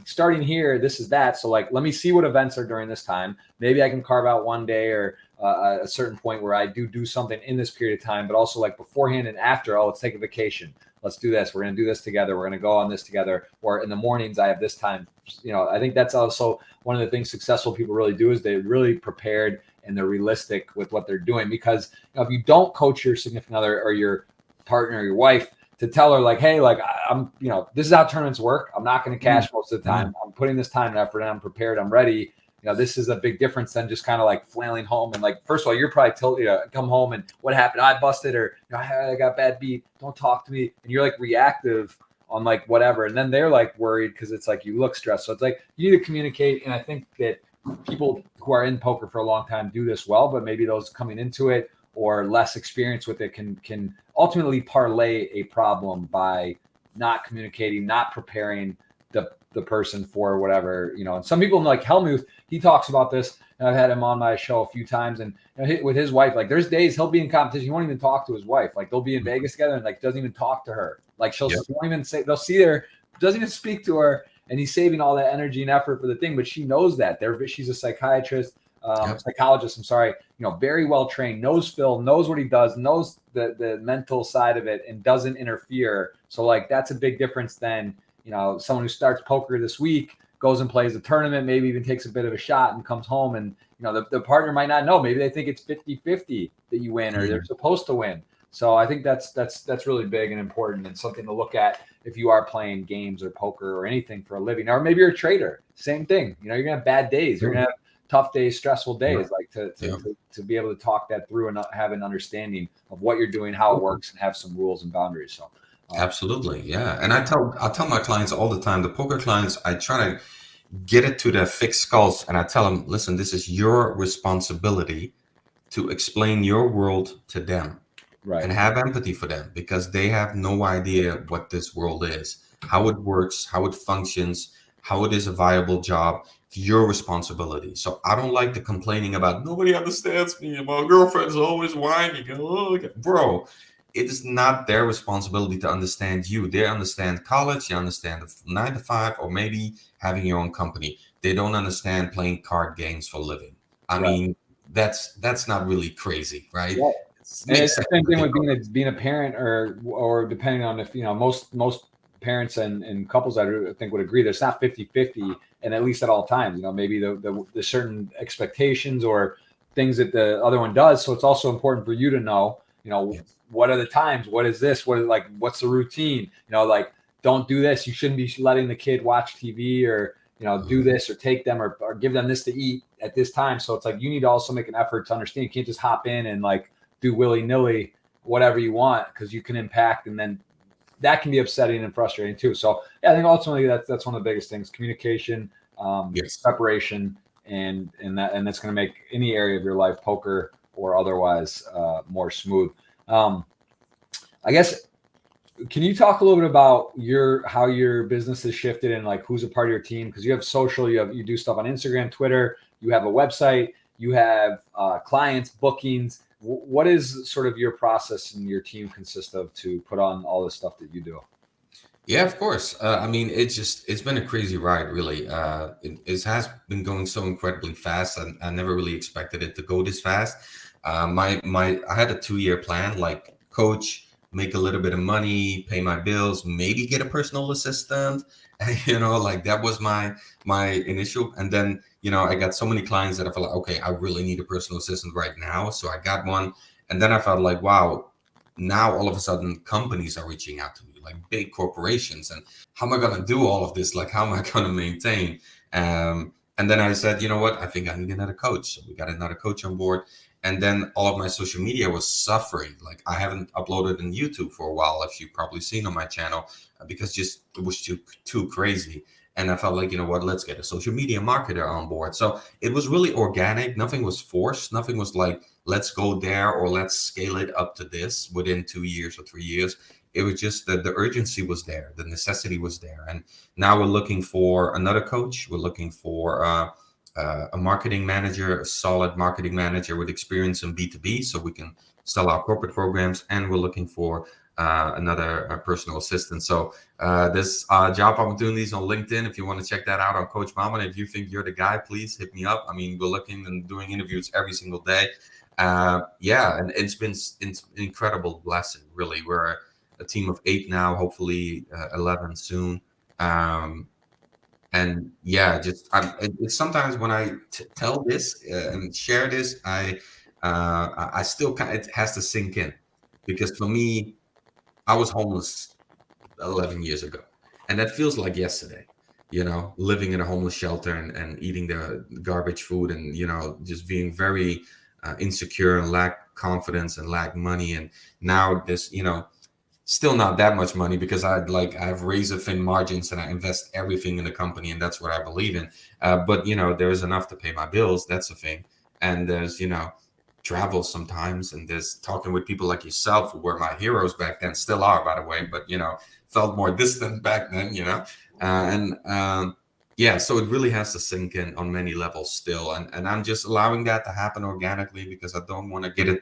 starting here, this is that. So like, let me see what events are during this time. Maybe I can carve out one day or a certain point where I do something in this period of time, but also like beforehand and after, oh, let's take a vacation. Let's do this. We're going to do this together. We're going to go on this together. Or in the mornings, I have this time. I think that's also one of the things successful people really do is they're really prepared and they're realistic with what they're doing. Because if you don't coach your significant other or your partner or your wife to tell her like, hey, like I'm, this is how tournaments work. I'm not going to cash most of the time. I'm putting this time and effort and I'm prepared. I'm ready. This is a big difference than just kind of like flailing home. And like, first of all, you're probably tilted, come home and what happened? I busted or I got bad beat. Don't talk to me. And you're like reactive on like whatever. And then they're like worried because it's like you look stressed. So it's like you need to communicate. And I think that people who are in poker for a long time do this well, but maybe those coming into it or less experience with it can ultimately parlay a problem by not communicating, not preparing the person for whatever, and some people like Helmuth, he talks about this, and I've had him on my show a few times, and with his wife, like there's days he'll be in competition, he won't even talk to his wife, like they'll be in Vegas together and like doesn't even talk to her, like won't even say, they'll see her, doesn't even speak to her, and he's saving all that energy and effort for the thing, but she knows that she's a psychiatrist, psychologist, I'm sorry, very well trained, knows Phil, knows what he does, knows the mental side of it, and doesn't interfere. So like that's a big difference than someone who starts poker this week, goes and plays a tournament, maybe even takes a bit of a shot and comes home and the partner might not know, maybe they think it's 50-50 that you win or they're supposed to win. So I think that's really big and important and something to look at if you are playing games or poker or anything for a living, or maybe you're a trader, same thing. You're gonna have bad days, you're gonna have tough days, stressful days, like to be able to talk that through and have an understanding of what you're doing, how it works, and have some rules and boundaries. So absolutely, yeah. And I tell my clients all the time, the poker clients, I try to get it to their thick skulls, and I tell them, listen, this is your responsibility to explain your world to them, right? And have empathy for them because they have no idea what this world is, how it works, how it functions, how it is a viable job, your responsibility. So I don't like the complaining about nobody understands me. My girlfriend's always whining. Oh, bro, it is not their responsibility to understand you. They understand college, they understand the 9 to 5, or maybe having your own company. They don't understand playing card games for a living. I Right. mean, that's not really crazy, right? Right. It And makes it's the sense. same thing with being a parent, or depending on if, most parents and couples I think would agree there's not 50-50, and at least at all times, maybe the certain expectations or things that the other one does. So it's also important for you to know, Yes. what are the times, what is this, what's the routine, like, don't do this. You shouldn't be letting the kid watch TV, or do Mhm. this, or take them, or give them this to eat at this time. So it's like, you need to also make an effort to understand. You can't just hop in and like do willy-nilly whatever you want, because you can impact, and then that can be upsetting and frustrating too. So yeah, I think ultimately that's one of the biggest things: communication, Yes. preparation, and that's going to make any area of your life, poker or otherwise, more smooth. um, I guess, can you talk a little bit about how your business has shifted, and like who's a part of your team? Because you have social, you do stuff on Instagram, Twitter, you have a website, you have clients, bookings. What is sort of your process and your team consist of to put on all the stuff that you do? Yeah, of course. I mean, it's been a crazy ride, really. It has been going so incredibly fast, and I never really expected it to go this fast. I had a 2 year plan, like coach, make a little bit of money, pay my bills, maybe get a personal assistant. Like that was my initial. And then I got so many clients that I felt like, okay, I really need a personal assistant right now, so I got one. And then I felt like, wow, now all of a sudden companies are reaching out to me, like big corporations, and how am I going to do all of this? Like, how am I going to maintain? And then I said, you know what, I think I need another coach. So we got another coach on board. And then all of my social media was suffering. Like, I haven't uploaded on YouTube for a while, if you've probably seen on my channel, because just it was too crazy. And I felt like, you know what, let's get a social media marketer on board. So it was really organic. Nothing was forced. Nothing was like, let's go there or let's scale it up to this within 2 years or 3 years. It was just that the urgency was there, the necessity was there. And now we're looking for another coach. We're looking for a marketing manager, a solid marketing manager with experience in B2B, so we can sell our corporate programs. And we're looking for another personal assistant. So there's job opportunities on LinkedIn. If you want to check that out on Coach Bahman, if you think you're the guy, please hit me up. I mean, we're looking and doing interviews every single day. Yeah, and it's been an incredible blessing, really. We're a team of 8 now, hopefully 11 soon. Um, and yeah, it's sometimes when I tell this and share this, I still it has to sink in, because for me, I was homeless 11 years ago, and that feels like yesterday. Living in a homeless shelter, and eating the garbage food, and just being very insecure, and lack confidence, and lack money. And now this, still not that much money, because I have razor thin margins, and I invest everything in the company, and that's what I believe in. But there's enough to pay my bills. That's the thing. And there's travel sometimes, and there's talking with people like yourself, who were my heroes back then, still are, by the way, but felt more distant back then. And yeah, so it really has to sink in on many levels still, and I'm just allowing that to happen organically, because I don't want to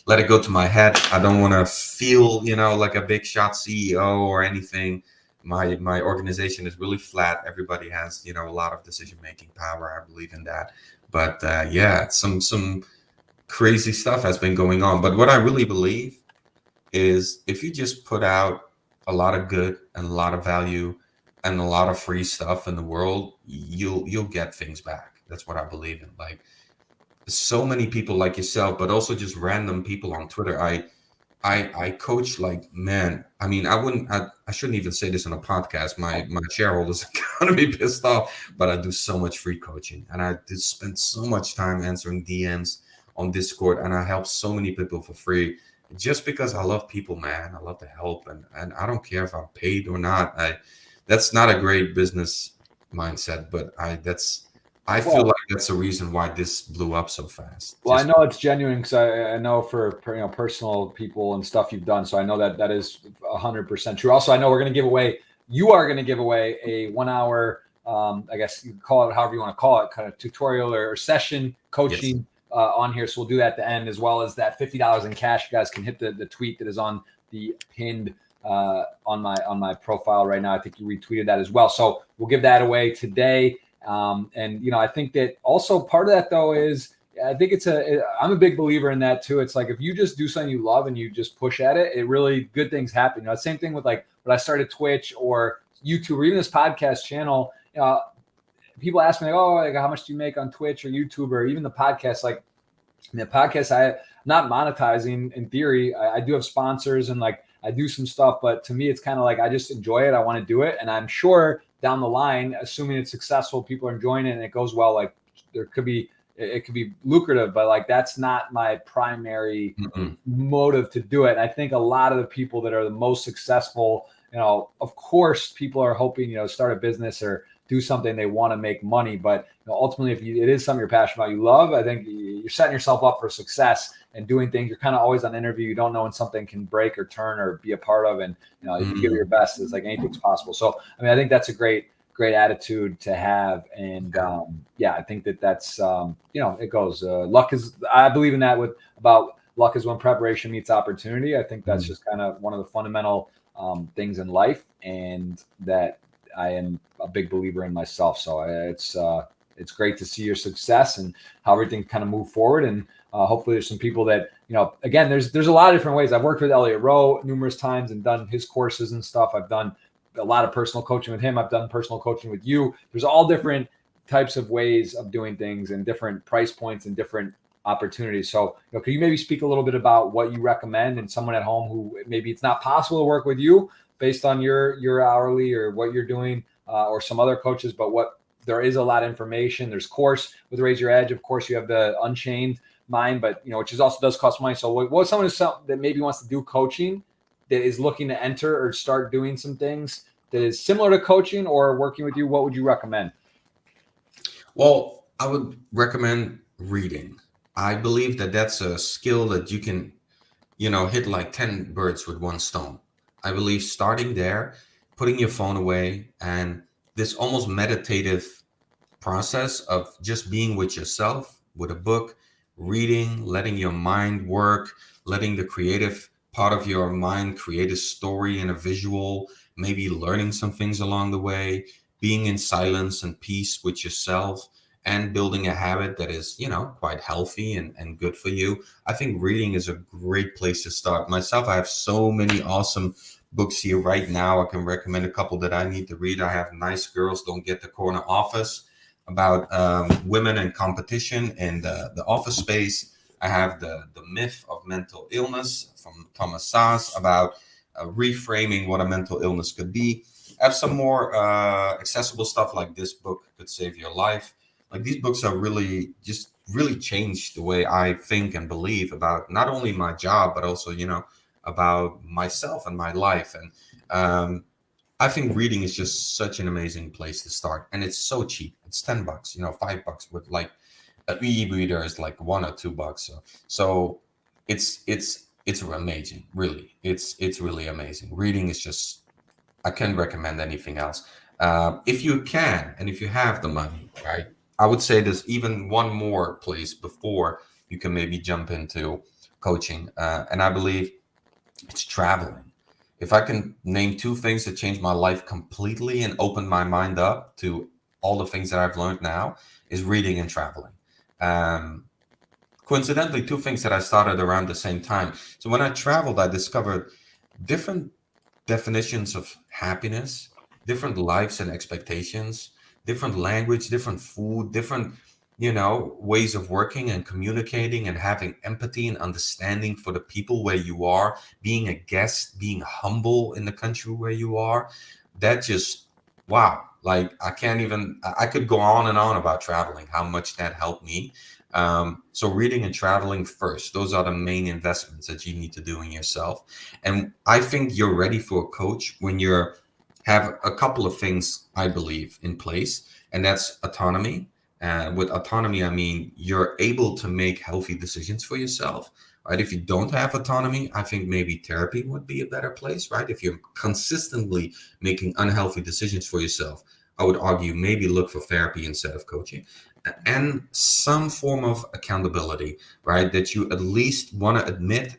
let it go to my head. I don't want to feel, like a big shot CEO or anything. My organization is really flat. Everybody has, a lot of decision making power. I believe in that. But yeah, some crazy stuff has been going on. But what I really believe is, if you just put out a lot of good and a lot of value and a lot of free stuff in the world, you'll get things back. That's what I believe in. Like, so many people like yourself, but also just random people on Twitter. I coach, like, man. I mean, I shouldn't even say this on a podcast. My shareholders are gonna be pissed off, but I do so much free coaching, and I did spend so much time answering DMs on Discord, and I help so many people for free, just because I love people, man. I love to help, and I don't care if I'm paid or not. That's not a great business mindset, but I feel Well, like that's the reason why this blew up so fast. Well, I Just know it's genuine, because I know for personal people and stuff you've done. So I know that is 100% true. Also, I know we're going to give away. You are going to give away a 1 hour I guess you can call it however you want to call it, kind of tutorial or session coaching on here. So we'll do that at the end, as well as that $50 in cash. You guys can hit the tweet that is on the pinned on my profile right now. I think you retweeted that as well. So we'll give that away today. And I think that also part of that though is I think I'm a big believer in that too. It's like if you just do something you love and you just push at it, it really good things happen. Same thing with like when I started Twitch or YouTube or even this podcast channel. People ask me like, oh, like how much do you make on Twitch or YouTube or even the podcast? Like the podcast, I'm not monetizing in theory. I do have sponsors and like I do some stuff, but to me, it's kind of like I just enjoy it. I want to do it, and I'm sure down the line, assuming it's successful, people are enjoying it and it goes well. Like it could be lucrative, but like that's not my primary motive to do it. And I think a lot of the people that are the most successful, of course, people are hoping start a business or do something they want to make money, but ultimately, if it is something you're passionate about, you love, I think you're setting yourself up for success and doing things. You're kind of always on interview. You don't know when something can break or turn or be a part of, and if you give it your best, it's like anything's possible. So, I mean, I think that's a great attitude to have, and I think that's it goes. Luck is. I believe in that. About luck is when preparation meets opportunity. I think that's just kind of one of the fundamental things in life, and that I am a big believer in myself. So it's great to see your success and how everything kind of move forward. And hopefully there's some people that, again, there's a lot of different ways. I've worked with Elliot Rowe numerous times and done his courses and stuff. I've done a lot of personal coaching with him. I've done personal coaching with you. There's all different types of ways of doing things and different price points and different opportunities. So, could you maybe speak a little bit about what you recommend and someone at home who maybe it's not possible to work with you based on your hourly or what you're doing or some other coaches, but there is a lot of information. There's course with Raise Your Edge. Of course, you have the Unchained Mind, but which also does cost money. So what's someone that maybe wants to do coaching that is looking to enter or start doing some things that is similar to coaching or working with you? What would you recommend? Well, I would recommend reading. I believe that that's a skill that you can, hit like 10 birds with one stone. I believe starting there, putting your phone away, and this almost meditative process of just being with yourself, with a book, reading, letting your mind work, letting the creative part of your mind create a story and a visual, maybe learning some things along the way, being in silence and peace with yourself, and building a habit that is, quite healthy and good for you. I think reading is a great place to start. Myself, I have so many awesome books here right now. I can recommend a couple that I need to read. I have Nice Girls Don't Get the Corner Office, about women in competition in the office space. I have the Myth of Mental Illness from Thomas Sass, about reframing what a mental illness could be. I have some more accessible stuff like This Book Could Save Your Life. Like these books are really changed the way I think and believe about not only my job, but also, about myself and my life. And I think reading is just such an amazing place to start. And it's so cheap. It's $10, $5 with like an e-reader is like $1 or $2. So it's amazing. Really. It's really amazing. Reading is just, I can't recommend anything else. If you can, and if you have the money, right? I would say there's even one more place before you can maybe jump into coaching. And I believe it's traveling. If I can name two things that changed my life completely and opened my mind up to all the things that I've learned now, is reading and traveling. Coincidentally, two things that I started around the same time. So when I traveled, I discovered different definitions of happiness, different lives and expectations, different language, different food, different, ways of working and communicating and having empathy and understanding for the people where you are, being a guest, being humble in the country where you are. That just, wow. Like I could go on and on about traveling, how much that helped me. So reading and traveling first, those are the main investments that you need to do in yourself. And I think you're ready for a coach when have a couple of things, I believe, in place, and that's autonomy. With autonomy, I mean, you're able to make healthy decisions for yourself, right? If you don't have autonomy, I think maybe therapy would be a better place, right? If you're consistently making unhealthy decisions for yourself, I would argue maybe look for therapy instead of coaching, and some form of accountability, right? That you at least want to admit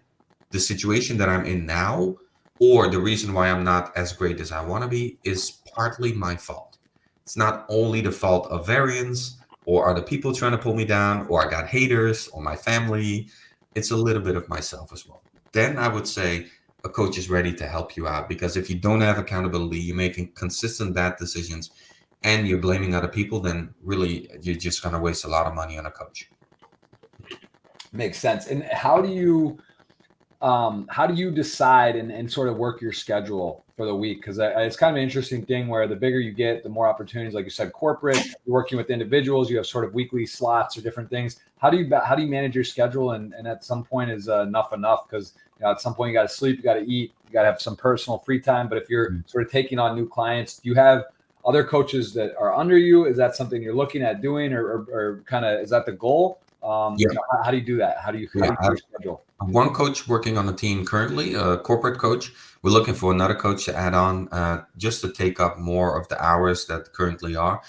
the situation that I'm in now, or the reason why I'm not as great as I want to be is partly my fault. It's not only the fault of variance or other people trying to pull me down, or I got haters or my family. It's a little bit of myself as well. Then I would say a coach is ready to help you out, because if you don't have accountability, you're making consistent bad decisions and you're blaming other people, then really you're just going to waste a lot of money on a coach. Makes sense. And how do you decide and sort of work your schedule for the week? Because it's kind of an interesting thing where the bigger you get, the more opportunities, like you said, corporate, you're working with individuals, you have sort of weekly slots or different things. How do you manage your schedule? And at some point is enough? Because at some point you got to sleep, you got to eat, you got to have some personal free time. But if you're sort of taking on new clients, do you have other coaches that are under you? Is that something you're looking at doing, or kind of, is that the goal? How do you do that? How do you schedule? One coach working on the team currently, a corporate coach. We're looking for another coach to add on, just to take up more of the hours that currently are.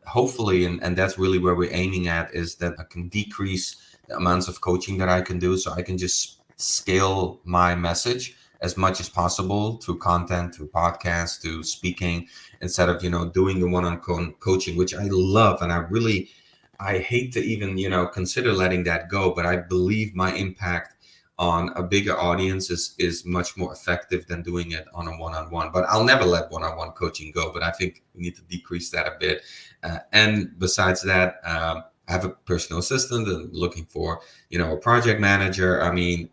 Hopefully, and that's really where we're aiming at, is that I can decrease the amounts of coaching that I can do, so I can just scale my message as much as possible through content, through podcasts, through speaking, instead of doing the one-on-one coaching, which I love, and I hate to even, consider letting that go, but I believe my impact on a bigger audience is much more effective than doing it on a one-on-one. But I'll never let one-on-one coaching go, but I think we need to decrease that a bit. And besides that, I have a personal assistant and looking for, a project manager. I mean,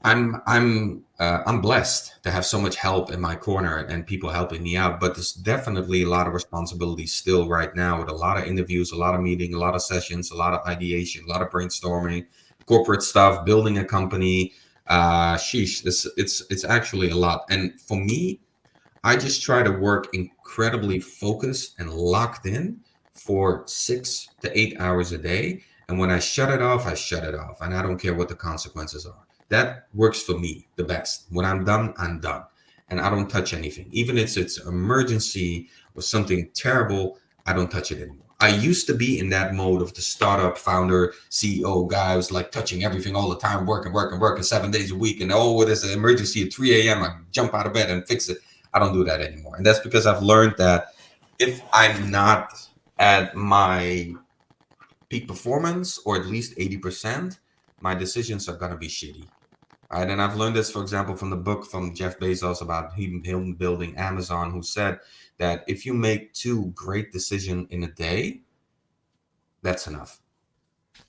I'm blessed to have so much help in my corner and people helping me out, but there's definitely a lot of responsibility still right now, with a lot of interviews, a lot of meetings, a lot of sessions, a lot of ideation, a lot of brainstorming, corporate stuff, building a company. It's actually a lot. And for me, I just try to work incredibly focused and locked in for 6 to 8 hours a day. And when I shut it off, and I don't care what the consequences are. That works for me the best. When I'm done, I'm done. And I don't touch anything. Even if it's emergency or something terrible, I don't touch it anymore. I used to be in that mode of the startup founder, CEO guy who's like touching everything all the time, working 7 days a week. And there's an emergency at 3 a.m. I jump out of bed and fix it. I don't do that anymore. And that's because I've learned that if I'm not at my peak performance, or at least 80%, my decisions are going to be shitty. Right? And I've learned this, for example, from the book from Jeff Bezos about him building Amazon, who said that if you make 2 great decisions in a day, that's enough,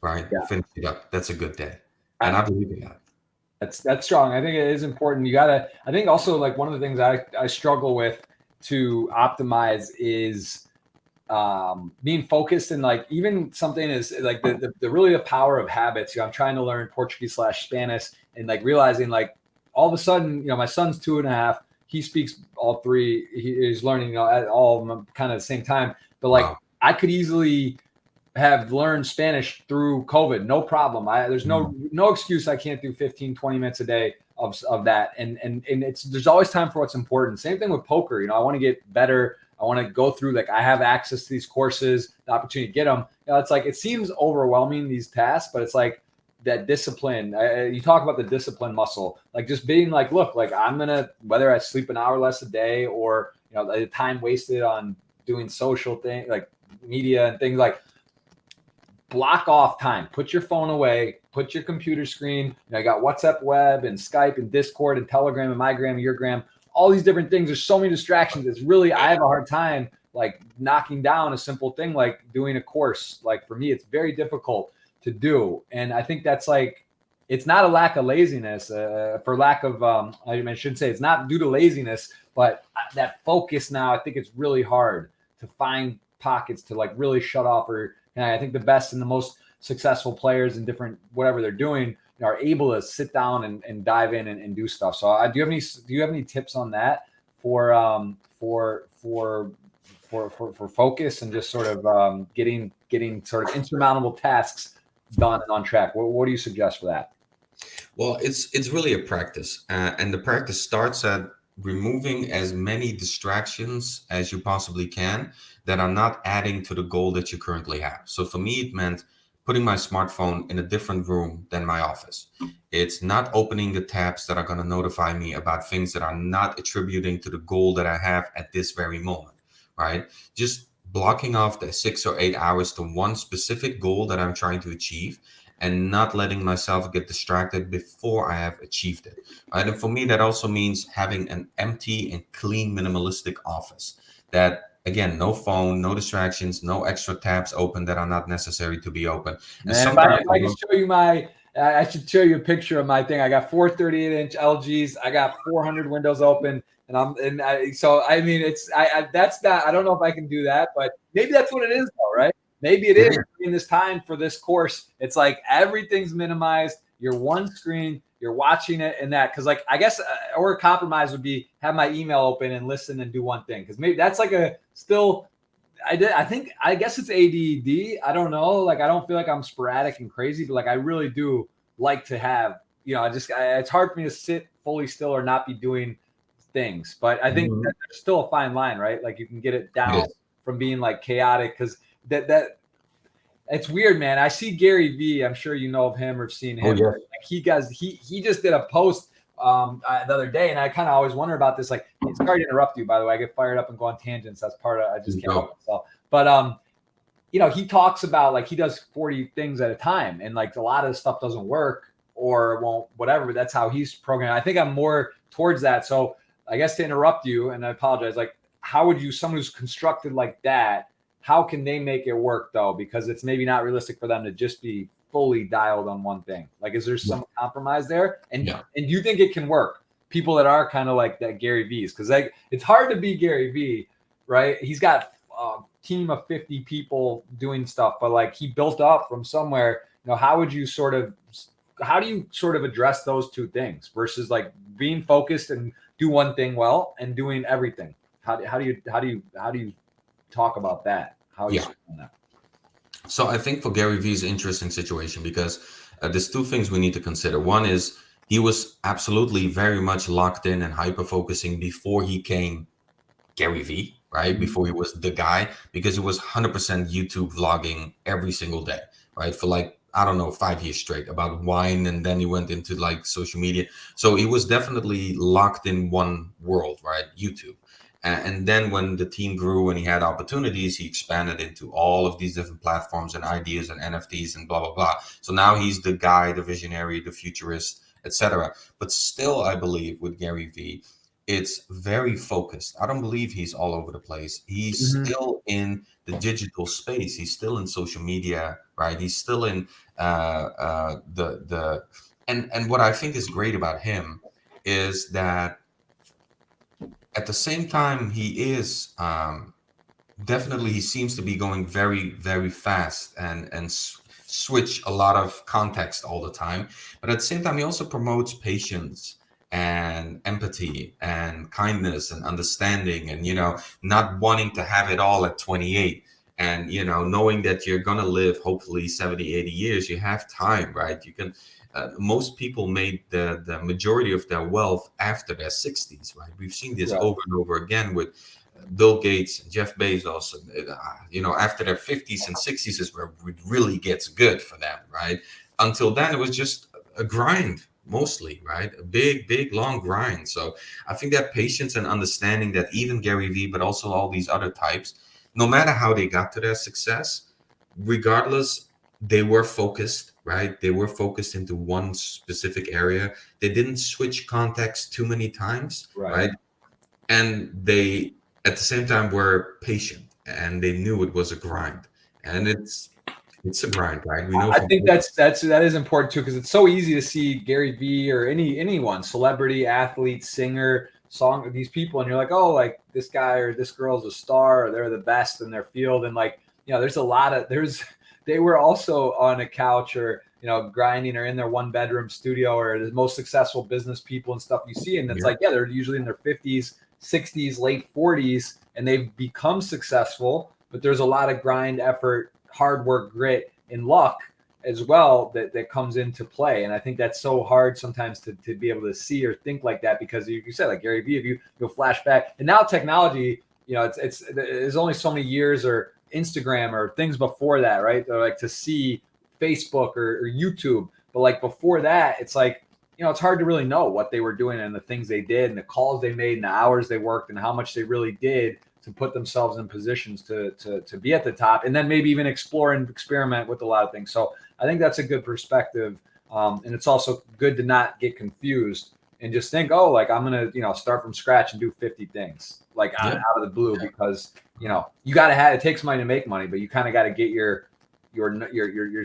right? Yeah. Finish it up. That's a good day. And I believe in that. That's strong. I think it is important. I think also, like, one of the things I struggle with to optimize is being focused, and like even something is like the really the power of habits. I'm trying to learn Portuguese / Spanish, and like realizing, like, all of a sudden, my son's 2.5. He speaks all 3. He's learning, at all of them kind of at the same time. But like, wow. I could easily have learned Spanish through COVID, no problem. There's no excuse I can't do 15, 20 minutes a day of that. And there's always time for what's important. Same thing with poker. I want to get better. I want to go through, like, I have access to these courses, the opportunity to get them. It's like, it seems overwhelming, these tasks, but it's like that discipline. You talk about the discipline muscle, like just being like, look, like, I'm going to, whether I sleep an hour less a day, or, the time wasted on doing social things like media and things, like, block off time, put your phone away, put your computer screen. I got WhatsApp web and Skype and Discord and Telegram and MyGram and YourGram, all these different things. There's so many distractions. It's really, I have a hard time like knocking down a simple thing like doing a course. Like, for me, it's very difficult to do. And I think that's like, it's not a lack of laziness, for lack of, I should say it's not due to laziness, but that focus now, I think it's really hard to find pockets to like really shut off. And I think the best and the most successful players in different, whatever they're doing, are able to sit down and dive in and do stuff. So do you have any tips on that for focus and just sort of getting sort of insurmountable tasks done and on track? What do you suggest for that? Well, it's really a practice, and the practice starts at removing as many distractions as you possibly can that are not adding to the goal that you currently have. So for me, it meant putting my smartphone in a different room than my office. It's not opening the tabs that are going to notify me about things that are not attributing to the goal that I have at this very moment, right? Just blocking off the 6 or 8 hours to one specific goal that I'm trying to achieve and not letting myself get distracted before I have achieved it. Right. And for me, that also means having an empty and clean, minimalistic office that, again, no phone, no distractions, no extra tabs open that are not necessary to be open. And Man, sometimes, if I can show you I should show you a picture of my thing. I got 438-inch LGs. I got 400 windows open, so I mean, that's not. I don't know if I can do that, but maybe that's what it is, though, right? Maybe it is in this time for this course. It's like everything's minimized. You're one screen. You're watching it and that, because like I guess or a compromise would be have my email open and listen and do one thing, because maybe that's like a still. I guess it's ADD. I don't know. Like, I don't feel like I'm sporadic and crazy, but like, I really do like to have, it's hard for me to sit fully still or not be doing things. But I think that there's still a fine line, right? Like, you can get it down from being like chaotic, because that it's weird, man. I see Gary Vee. I'm sure you know of him or seen him. yeah. Like, he just did a post the other day, and I kind of always wonder about this. Like, sorry to interrupt you, by the way. I get fired up and go on tangents. That's part of I just can't help myself. But he talks about, like, he does 40 things at a time, and like a lot of the stuff doesn't work or won't, whatever. But that's how he's programmed. I think I'm more towards that. So I guess to interrupt you, and I apologize. Like, how would you, someone who's constructed like that, how can they make it work though? Because it's maybe not realistic for them to just be fully dialed on one thing. Like, is there some compromise there? And you think it can work? People that are kind of like that Gary V's, because like it's hard to be Gary Vee, right? He's got a team of 50 people doing stuff, but like he built up from somewhere. How do you sort of address those two things versus like being focused and do one thing well and doing everything? How do you talk about that? How are you on that? So I think for Gary Vee is an interesting situation because there's two things we need to consider. One is he was absolutely very much locked in and hyper focusing before he came Gary Vee, right? Before he was the guy, because it was 100% YouTube vlogging every single day, right? For like, I don't know, 5 years straight about wine. And then he went into like social media. So he was definitely locked in one world, right? YouTube. And then when the team grew and he had opportunities, he expanded into all of these different platforms and ideas and NFTs and blah, blah, blah. So now he's the guy, the visionary, the futurist, etc. But still, I believe with Gary Vee, it's very focused. I don't believe he's all over the place. He's still in the digital space. He's still in social media, right? He's still in and what I think is great about him is that at the same time, he is definitely, he seems to be going very, very fast and switch a lot of context all the time. But at the same time, he also promotes patience and empathy and kindness and understanding and, not wanting to have it all at 28. And, knowing that you're going to live hopefully 70, 80 years, you have time, right? You can. Most people made the majority of their wealth after their 60s, right? We've seen this over and over again with Bill Gates and Jeff Bezos. After their 50s and 60s is where it really gets good for them, right? Until then, it was just a grind, mostly, right? A big, big, long grind. So I think that patience and understanding that even Gary Vee, but also all these other types, no matter how they got to their success, regardless, they were focused, right? They were focused into one specific area. They didn't switch context too many times, right? And they, at the same time, were patient, and they knew it was a grind. And it's a grind, right? We know. I think that is important too, because it's so easy to see Gary Vee or anyone, celebrity, athlete, singer, these people, and you're like, oh, like this guy or this girl's a star, or they're the best in their field, and like, there's a lot of they were also on a couch or grinding or in their one bedroom studio or the most successful business people and stuff you see, and it's like, they're usually in their 50s, 60s, late 40s, and they've become successful, but there's a lot of grind, effort, hard work, grit, and luck as well that comes into play. And I think that's so hard sometimes to be able to see or think like that, because you said, like Gary Vee, if you go flashback, and now technology, there's only so many years, or Instagram or things before that, right? Or like to see Facebook or YouTube. But like before that, it's like, it's hard to really know what they were doing and the things they did and the calls they made and the hours they worked and how much they really did to put themselves in positions to be at the top, and then maybe even explore and experiment with a lot of things. So I think that's a good perspective. And it's also good to not get confused and just think, oh, like I'm going to, start from scratch and do 50 things like out of the blue, because, you got to have, it takes money to make money, but you kind of got to get your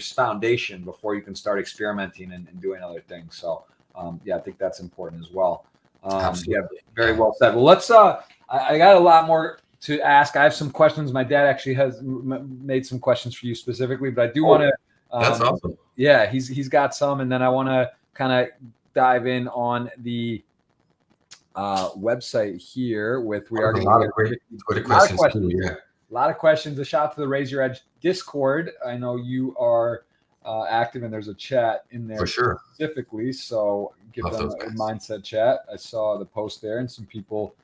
foundation before you can start experimenting and doing other things. So I think that's important as well. Very well said. Well, let's, I got a lot more to ask. I have some questions. My dad actually has made some questions for you specifically, but I do want to, that's awesome. Yeah, he's got some, and then I want to kind of dive in on the website here with, we are a lot of great Twitter questions too. Yeah. A lot of questions. A shout out to the Raise Your Edge Discord. I know you are active, and there's a chat in there for sure specifically. So give them a mindset chat. I saw the post there, and some people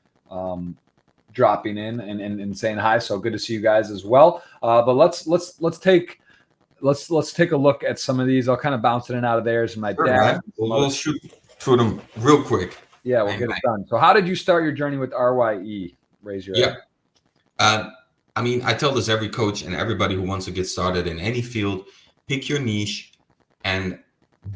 dropping in and saying hi. So good to see you guys as well. But let's take a look at some of these. I'll kind of bounce in and out of theirs. And my dad. We'll shoot through them real quick. Yeah, we'll get it done. So how did you start your journey with RYE? Raise Your Edge. I mean, I tell this every coach and everybody who wants to get started in any field: pick your niche and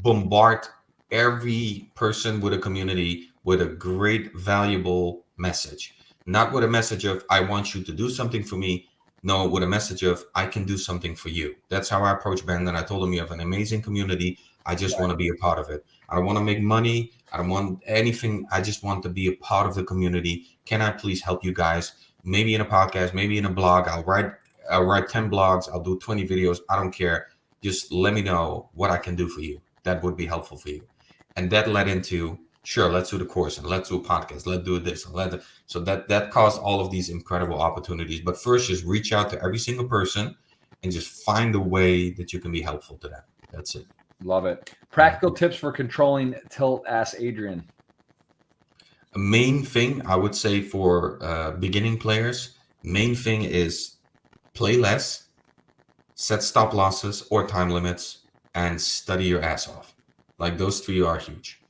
bombard every person with a community with a great, valuable message. Not with a message of, I want you to do something for me. No, with a message of, I can do something for you. That's how I approach Brandon. I told him, you have an amazing community. I just want to be a part of it. I don't want to make money. I don't want anything. I just want to be a part of the community. Can I please help you guys? Maybe in a podcast, maybe in a blog. I'll write 10 blogs. I'll do 20 videos. I don't care. Just let me know what I can do for you. That would be helpful for you. And that led into, sure, let's do the course and let's do a podcast. Let's do this. So that caused all of these incredible opportunities. But first, just reach out to every single person and just find a way that you can be helpful to them. That's it. Love it. Practical tips for controlling tilt. Ask Adrian. A main thing I would say for beginning players, main thing is play less, set stop losses or time limits, and study your ass off. Like those three are huge.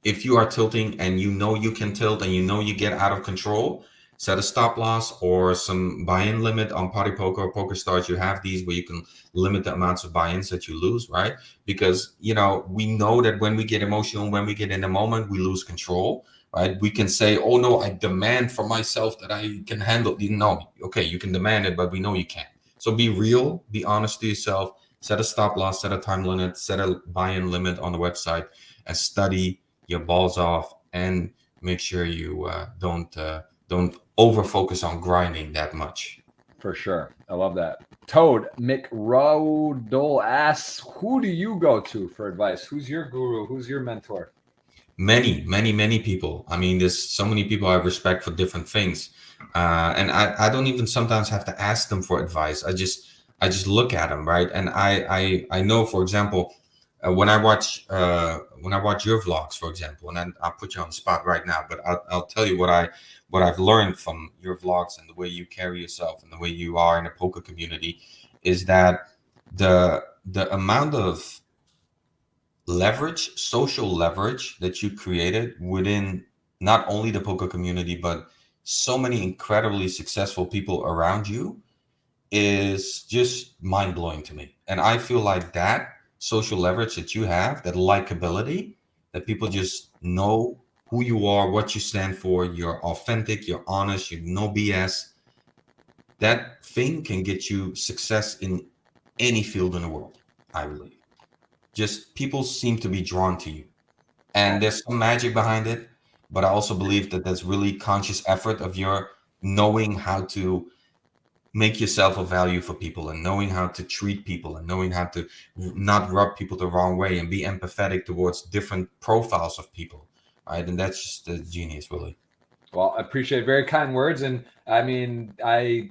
If you are tilting and you know you can tilt and you know you get out of control, set a stop loss or some buy-in limit on Party Poker or Poker Stars. You have these where you can limit the amounts of buy-ins that you lose, right? Because, we know that when we get emotional, when we get in the moment, we lose control, right? We can say, oh no, I demand for myself that I can handle. No, okay, you can demand it, but we know you can't. So be real, be honest to yourself, set a stop loss, set a time limit, set a buy-in limit on the website, and study your balls off, and make sure you don't over focus on grinding that much. For sure. I love that. Toad McRodol asks, who do you go to for advice? Who's your guru? Who's your mentor? Many people. I mean, there's so many people I respect for different things. And I don't even sometimes have to ask them for advice. I just look at them, right? And I know, for example, when I watch your vlogs, for example, and I'll put you on the spot right now, but I'll tell you what I've learned from your vlogs and the way you carry yourself and the way you are in a poker community is that the amount of leverage, social leverage that you created within not only the poker community, but so many incredibly successful people around you is just mind-blowing to me. And I feel like that social leverage that you have, that likability, that people just know who you are, what you stand for, you're authentic, you're honest, you no BS. That thing can get you success in any field in the world, I believe. Just people seem to be drawn to you. And there's some magic behind it, but I also believe that that's really conscious effort of your knowing how to make yourself of value for people and knowing how to treat people and knowing how to not rub people the wrong way and be empathetic towards different profiles of people, right? And that's just the genius, really. Well, I appreciate very kind words. And I mean, I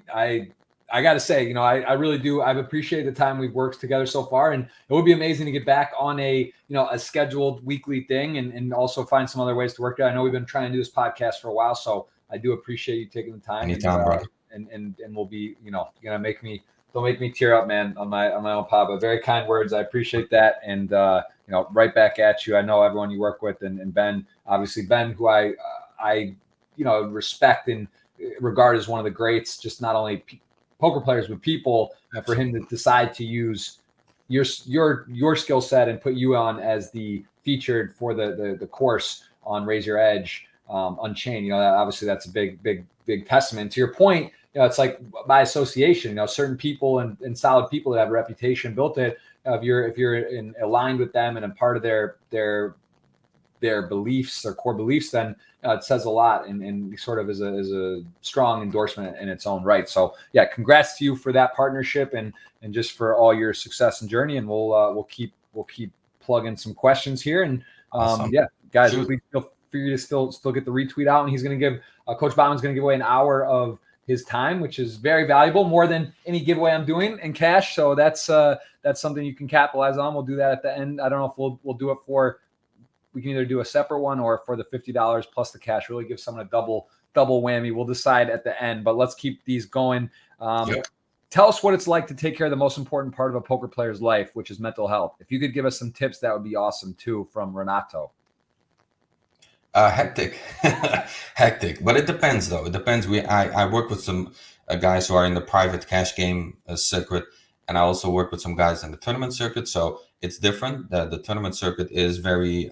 I got to say, I really do. I've appreciated the time we've worked together so far, and it would be amazing to get back on a scheduled weekly thing, and also find some other ways to work out. I know we've been trying to do this podcast for a while, so I do appreciate you taking the time. Anytime, brother. And we'll be, gonna don't make me tear up, man, on my own pod, but very kind words. I appreciate that. And, right back at you. I know everyone you work with, and Ben, obviously Ben, who I respect and regard as one of the greats, just not only poker players, but people, for him to decide to use your skill set and put you on as the featured for the course on Raise Your Edge, Unchained. Obviously that's a big testament to your point. It's like by association, certain people and solid people that have a reputation built it. If you're aligned with them and a part of their beliefs, their core beliefs, then it says a lot and sort of is a strong endorsement in its own right. So yeah, congrats to you for that partnership and just for all your success and journey. And we'll keep plugging some questions here. And Awesome. yeah, guys, please feel free to still get the retweet out. And he's going to give Coach Bahman's going to give away an hour of his time, which is very valuable, more than any giveaway I'm doing in cash. So that's something you can capitalize on. We'll do that at the end. I don't know if we'll do it we can either do a separate one or for the $50 plus the cash. Really give someone a double whammy. We'll decide at the end, but let's keep these going. Tell us what it's like to take care of the most important part of a poker player's life, which is mental health. If you could give us some tips, that would be awesome too, from Renato. Hectic, but it depends though. It depends. I work with some guys who are in the private cash game circuit, and I also work with some guys in the tournament circuit. So it's different. The tournament circuit is very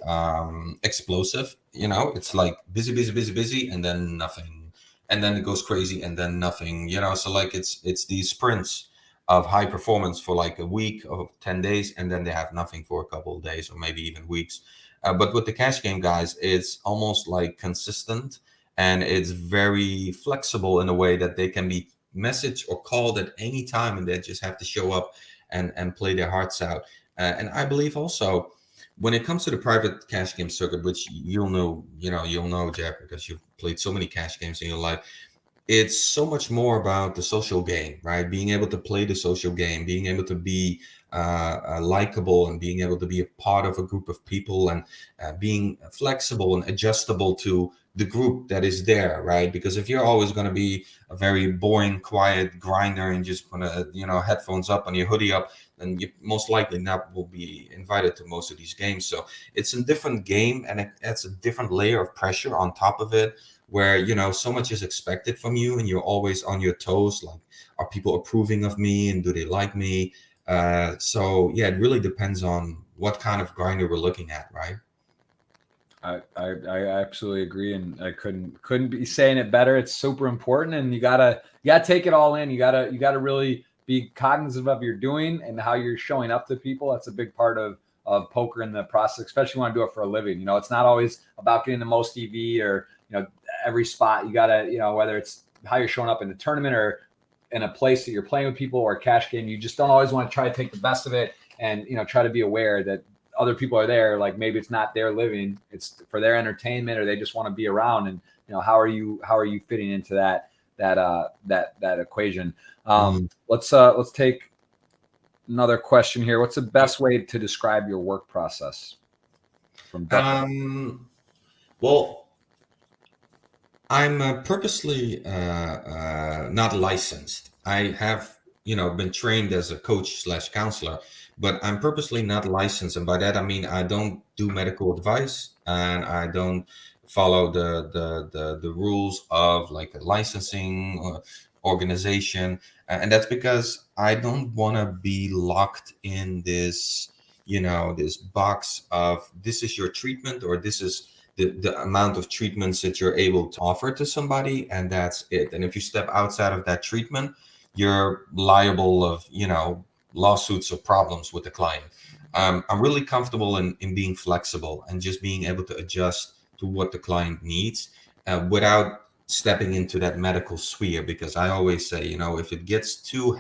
explosive. It's like busy, and then nothing, and then it goes crazy, and then nothing. So like it's these sprints of high performance for like a week or 10 days, and then they have nothing for a couple of days or maybe even weeks. But with the cash game guys, it's almost like consistent, and it's very flexible in a way that they can be messaged or called at any time, and they just have to show up and play their hearts out. And I believe also when it comes to the private cash game circuit, which you'll know, Jeff, because you've played so many cash games in your life, it's so much more about the social game, right? Being able to play the social game, being able to be likable, and being able to be a part of a group of people, and being flexible and adjustable to the group that is there, right? Because if you're always going to be a very boring, quiet grinder and just put headphones up and your hoodie up, then you most likely not will be invited to most of these games. So it's a different game, and it adds a different layer of pressure on top of it, where so much is expected from you, and you're always on your toes. Like, are people approving of me, and do they like me? So yeah, it really depends on what kind of grinder we're looking at, right? I absolutely agree, and I couldn't be saying it better. It's super important, and you gotta take it all in. You gotta really be cognizant of your doing and how you're showing up to people. That's a big part of poker in the process, especially when you want to do it for a living. It's not always about getting the most EV or every spot. You gotta whether it's how you're showing up in the tournament or in a place that you're playing with people or a cash game, you just don't always want to try to take the best of it, and try to be aware that other people are there. Like, maybe it's not their living, it's for their entertainment, or they just want to be around. And how are you fitting into that equation? Let's take another question here. What's the best way to describe your work process? Well, I'm purposely not licensed. I have been trained as a coach / counselor, but I'm purposely not licensed. And by that, I mean, I don't do medical advice, and I don't follow the rules of like a licensing organization. And that's because I don't want to be locked in this, this box of this is your treatment, or this is the amount of treatments that you're able to offer to somebody, and that's it. And if you step outside of that treatment, you're liable of, lawsuits or problems with the client. I'm really comfortable in being flexible and just being able to adjust to what the client needs without stepping into that medical sphere. Because I always say, if it gets too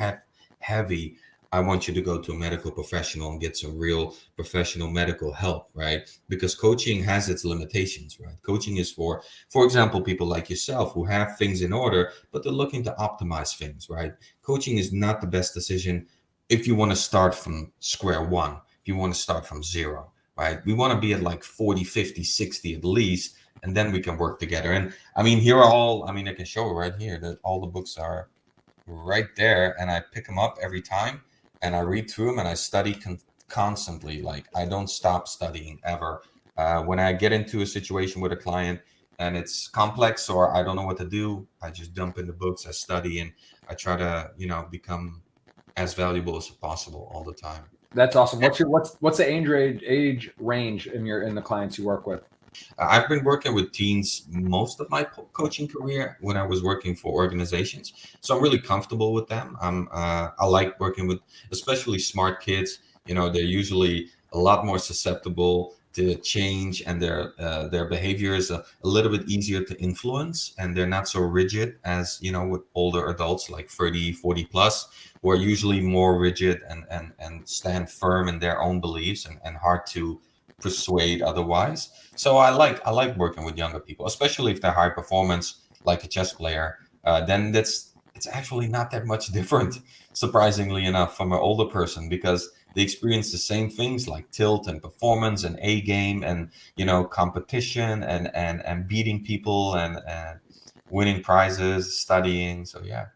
heavy, I want you to go to a medical professional and get some real professional medical help, right? Because coaching has its limitations, right? Coaching is for example, people like yourself who have things in order, but they're looking to optimize things, right? Coaching is not the best decision if you want to start from square one, if you want to start from zero, right? We want to be at like 40, 50, 60 at least, and then we can work together. And I mean, here are all, I mean, I can show it right here that all the books are right there, and I pick them up every time and I read through them and I study constantly. Like I don't stop studying ever. When I get into a situation with a client and it's complex or I don't know what to do, I just dump in the books, I study, and I try to, become as valuable as possible all the time. That's awesome. What's the age range in the clients you work with? I've been working with teens most of my coaching career when I was working for organizations, so I'm really comfortable with them. I like working with especially smart kids. They're usually a lot more susceptible to change, and their behavior is a little bit easier to influence, and they're not so rigid as with older adults like 30, 40 plus, who are usually more rigid and stand firm in their own beliefs and hard to persuade otherwise. So I like working with younger people, especially if they're high performance, like a chess player. Then it's actually not that much different, surprisingly enough, from an older person, because they experience the same things like tilt and performance and A game and competition and beating people and winning prizes, studying. So yeah.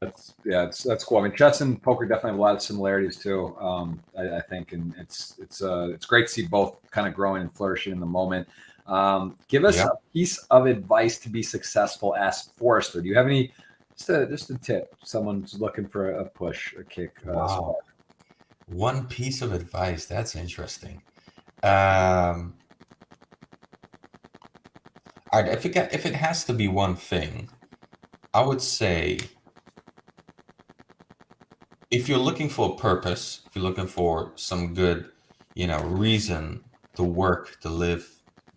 That's cool. I mean, chess and poker definitely have a lot of similarities too. I think, and it's great to see both kind of growing and flourishing in the moment. Give us a piece of advice to be successful, asked Forrester. Do you have any just a tip? Someone's looking for a push, a kick. Wow. One piece of advice. That's interesting. I if it has to be one thing, I would say, if you're looking for a purpose, if you're looking for some good, reason to work, to live,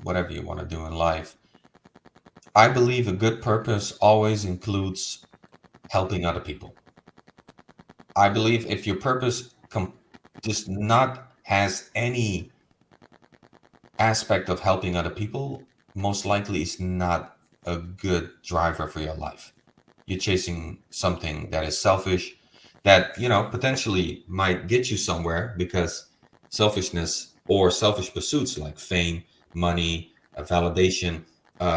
whatever you want to do in life, I believe a good purpose always includes helping other people. I believe if your purpose just not has any aspect of helping other people, most likely it's not a good driver for your life. You're chasing something that is selfish, that potentially might get you somewhere, because selfishness or selfish pursuits like fame, money, validation,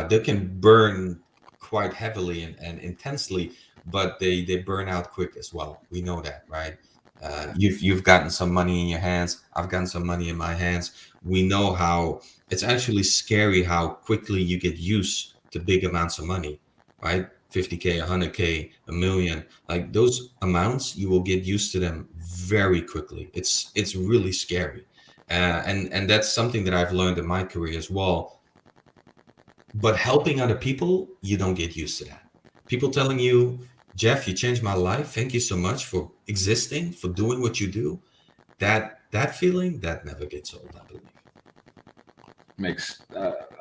they can burn quite heavily and intensely, but they burn out quick as well. We know that, right? You've gotten some money in your hands. I've gotten some money in my hands. We know how it's actually scary how quickly you get used to big amounts of money, right? 50K, 100K, a million, like those amounts, you will get used to them very quickly. It's really scary. And that's something that I've learned in my career as well. But helping other people, you don't get used to that. People telling you, Jeff, you changed my life. Thank you so much for existing, for doing what you do. That feeling, that never gets old, I believe. Makes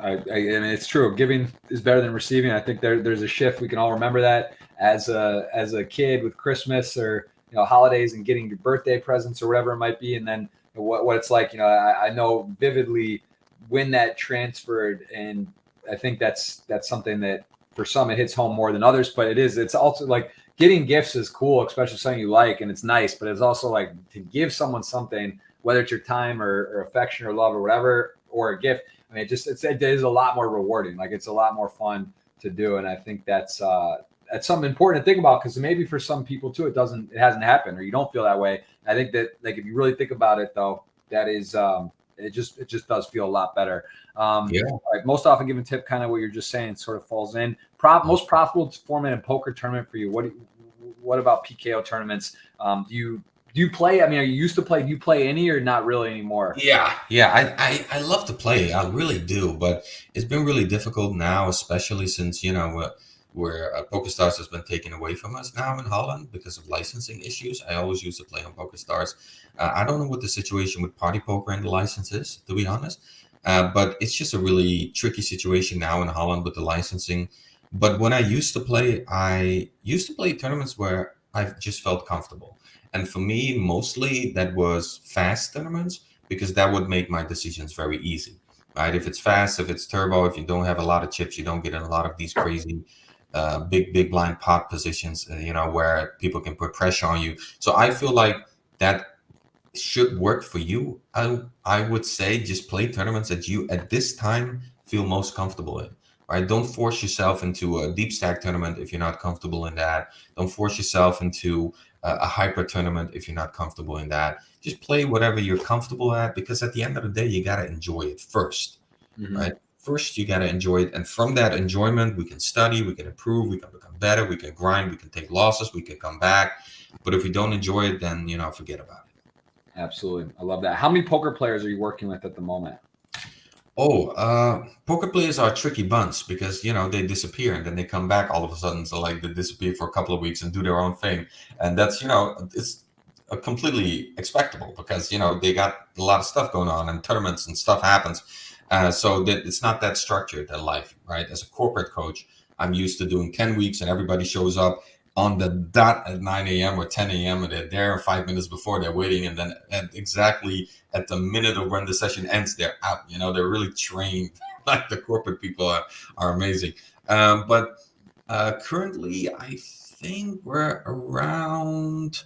I mean, it's true. Giving is better than receiving. I think there's a shift. We can all remember that as a kid with Christmas or holidays and getting your birthday presents or whatever it might be, and then what it's like. I know vividly when that transferred, and I think that's something that for some it hits home more than others. But it's also like getting gifts is cool, especially something you like, and it's nice. But it's also like to give someone something, whether it's your time or affection or love or whatever, or a gift. I mean, it is a lot more rewarding. Like it's a lot more fun to do, and I think that's something important to think about, because maybe for some people too, it hasn't happened, or you don't feel that way. I think that, like, if you really think about it, though, that is it just does feel a lot better. Right, most often given tip, kind of what you're just saying, sort of falls in. Most profitable format in poker tournament for you. What about PKO tournaments? Do you play? I mean, are you used to play? Do you play any, or not really anymore? Yeah. I love to play. I really do, but it's been really difficult now, especially since where PokerStars has been taken away from us now in Holland because of licensing issues. I always used to play on PokerStars. I don't know what the situation with Party Poker and the license is, to be honest, but it's just a really tricky situation now in Holland with the licensing. But when I used to play tournaments where I just felt comfortable. And for me, mostly that was fast tournaments, because that would make my decisions very easy, right? If it's fast, if it's turbo, if you don't have a lot of chips, you don't get in a lot of these crazy big blind pot positions, where people can put pressure on you. So I feel like that should work for you. I would say just play tournaments that you at this time feel most comfortable in. Right? Don't force yourself into a deep stack tournament if you're not comfortable in that. Don't force yourself into a hyper tournament if you're not comfortable in that. Just play whatever you're comfortable at, because at the end of the day, you gotta enjoy it first. Right? First, you gotta enjoy it, and from that enjoyment, we can study, we can improve, we can become better, we can grind, we can take losses, we can come back. But if we don't enjoy it, then forget about it. Absolutely. I love that. How many poker players are you working with at the moment? Poker players are a tricky bunch, because they disappear and then they come back all of a sudden. So like they disappear for a couple of weeks and do their own thing, and that's it's completely expectable, because they got a lot of stuff going on and tournaments and stuff happens. So that it's not that structured, their life, right? As a corporate coach, I'm used to doing 10 weeks and everybody shows up on the dot at 9 a.m. or 10 a.m. and they're there 5 minutes before, they're waiting, and then exactly at the minute of when the session ends, they're out. They're really trained. Like the corporate people are amazing. But currently, I think we're around,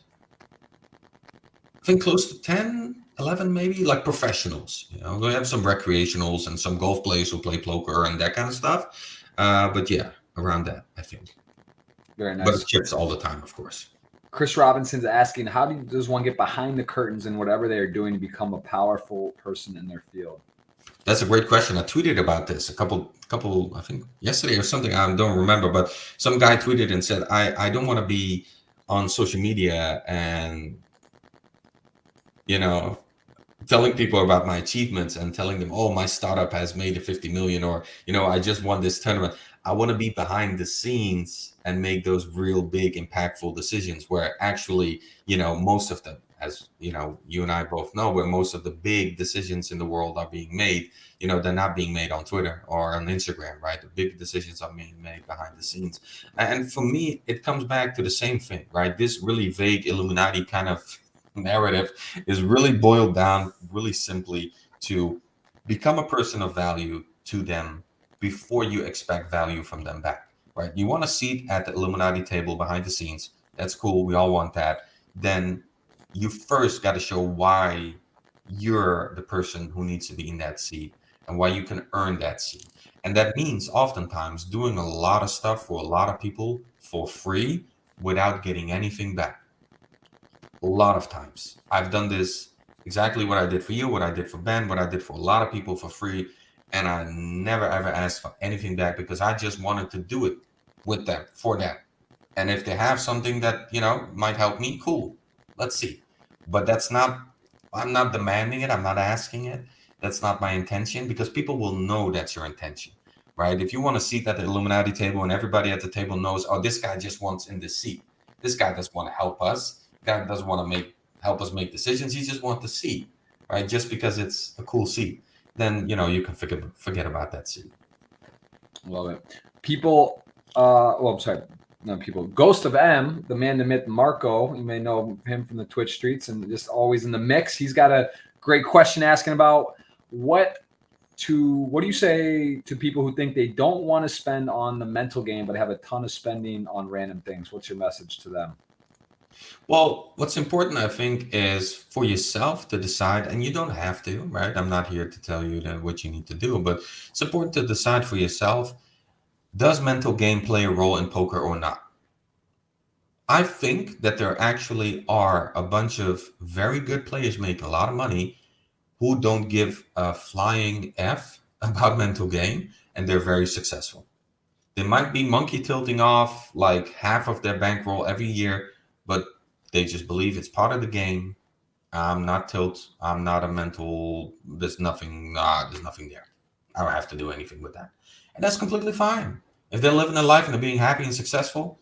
close to 10, 11 maybe, like professionals. We have some recreationals and some golf players who play poker and that kind of stuff. But yeah, around that, I think. Very nice. But it's chips all the time, of course. Chris Robinson's asking, how does one get behind the curtains in whatever they are doing to become a powerful person in their field? That's a great question. I tweeted about this a couple, I think yesterday or something. I don't remember, but some guy tweeted and said, I don't want to be on social media and, telling people about my achievements and telling them, oh, my startup has made a 50 million, or, I just won this tournament. I want to be behind the scenes and make those real big, impactful decisions where actually, most of them, as you and I both know, where most of the big decisions in the world are being made, they're not being made on Twitter or on Instagram, right? The big decisions are being made behind the scenes. And for me, it comes back to the same thing, right? This really vague Illuminati kind of narrative is really boiled down really simply to become a person of value to them before you expect value from them back, right? You want a seat at the Illuminati table behind the scenes. That's cool. We all want that. Then you first got to show why you're the person who needs to be in that seat and why you can earn that seat. And that means oftentimes doing a lot of stuff for a lot of people for free without getting anything back. A lot of times I've done this, exactly what I did for you, what I did for Ben, what I did for a lot of people for free. And I never, ever asked for anything back, because I just wanted to do it with them, for them. And if they have something that, might help me, cool. Let's see. But I'm not demanding it. I'm not asking it. That's not my intention, because people will know that's your intention, right? If you want a seat at the Illuminati table and everybody at the table knows, oh, this guy just wants in this seat. This guy doesn't want to help us. Guy doesn't want to help us make decisions. He just wants the seat, right? Just because it's a cool seat, then you can forget about that seat. Love it. People, I'm sorry, not people. Ghost of M, the man, the myth, Marco. You may know him from the Twitch streets and just always in the mix. He's got a great question asking about what do you say to people who think they don't want to spend on the mental game but have a ton of spending on random things? What's your message to them? Well, what's important, I think, is for yourself to decide, and you don't have to, right? I'm not here to tell you what you need to do, but it's important to decide for yourself, does mental game play a role in poker or not? I think that there actually are a bunch of very good players make a lot of money who don't give a flying F about mental game, and they're very successful. They might be monkey tilting off like half of their bankroll every year, but they just believe it's part of the game. I'm not tilt. I'm not a mental. There's nothing there. I don't have to do anything with that. And that's completely fine. If they're living their life and they're being happy and successful,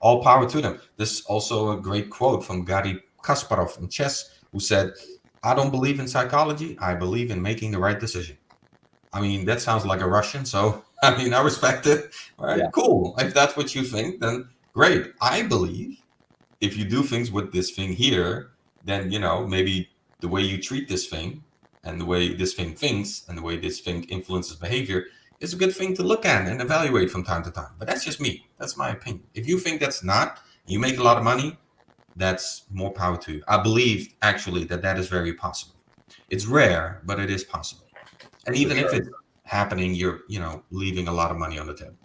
all power to them. This is also a great quote from Garry Kasparov in chess, who said, I don't believe in psychology. I believe in making the right decision. I mean, that sounds like a Russian. So, I respect it. Right? Yeah. Cool. If that's what you think, then great. I believe if you do things with this thing here, then maybe the way you treat this thing and the way this thing thinks and the way this thing influences behavior is a good thing to look at and evaluate from time to time. But that's just me. That's my opinion. If you think that's not, you make a lot of money, that's more power to you. I believe actually that is very possible. It's rare, but it is possible. And even if it's happening, you're leaving a lot of money on the table.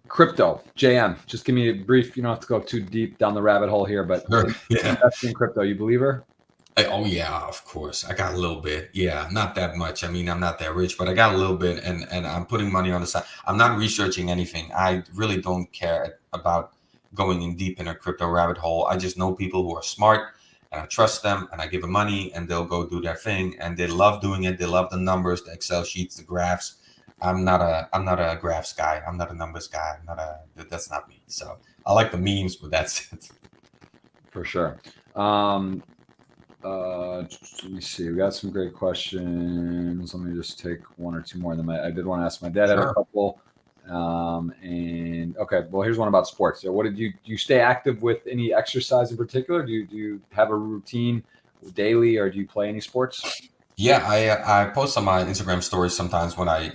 Crypto, JM. Just give me a brief. You don't have to go too deep down the rabbit hole here, but investing in crypto, you believer? Oh yeah, of course. I got a little bit. Yeah, not that much. I mean, I'm not that rich, but I got a little bit, and I'm putting money on the side. I'm not researching anything. I really don't care about going in deep in a crypto rabbit hole. I just know people who are smart, and I trust them, and I give them money, and they'll go do their thing, and they love doing it. They love the numbers, the Excel sheets, the graphs. I'm not a graphs guy. I'm not a numbers guy. That's not me. So I like the memes, but that's it. For sure. Let me see. We got some great questions. Let me just take one or two more. And then I did want to ask my dad had a couple. And okay, well, here's one about sports. So what do you stay active with any exercise in particular? Do you have a routine daily, or do you play any sports? Yeah, I post on my Instagram stories sometimes when I,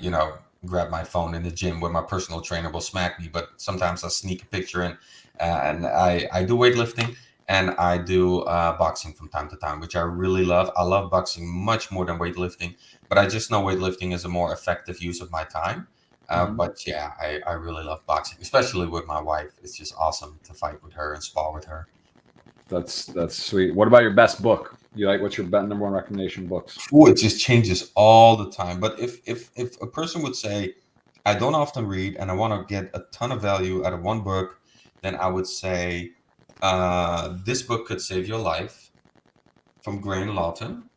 grab my phone in the gym where my personal trainer will smack me, but sometimes I sneak a picture in, and I do weightlifting and I do boxing from time to time, which I really love. I love boxing much more than weightlifting, but I just know weightlifting is a more effective use of my time. But yeah, I really love boxing, especially with my wife. It's just awesome to fight with her and spar with her. That's sweet. What about your best book? What's your number one recommendation books? Oh, it just changes all the time. But if a person would say, I don't often read and I want to get a ton of value out of one book, then I would say this book could save your life from Graham Lawton.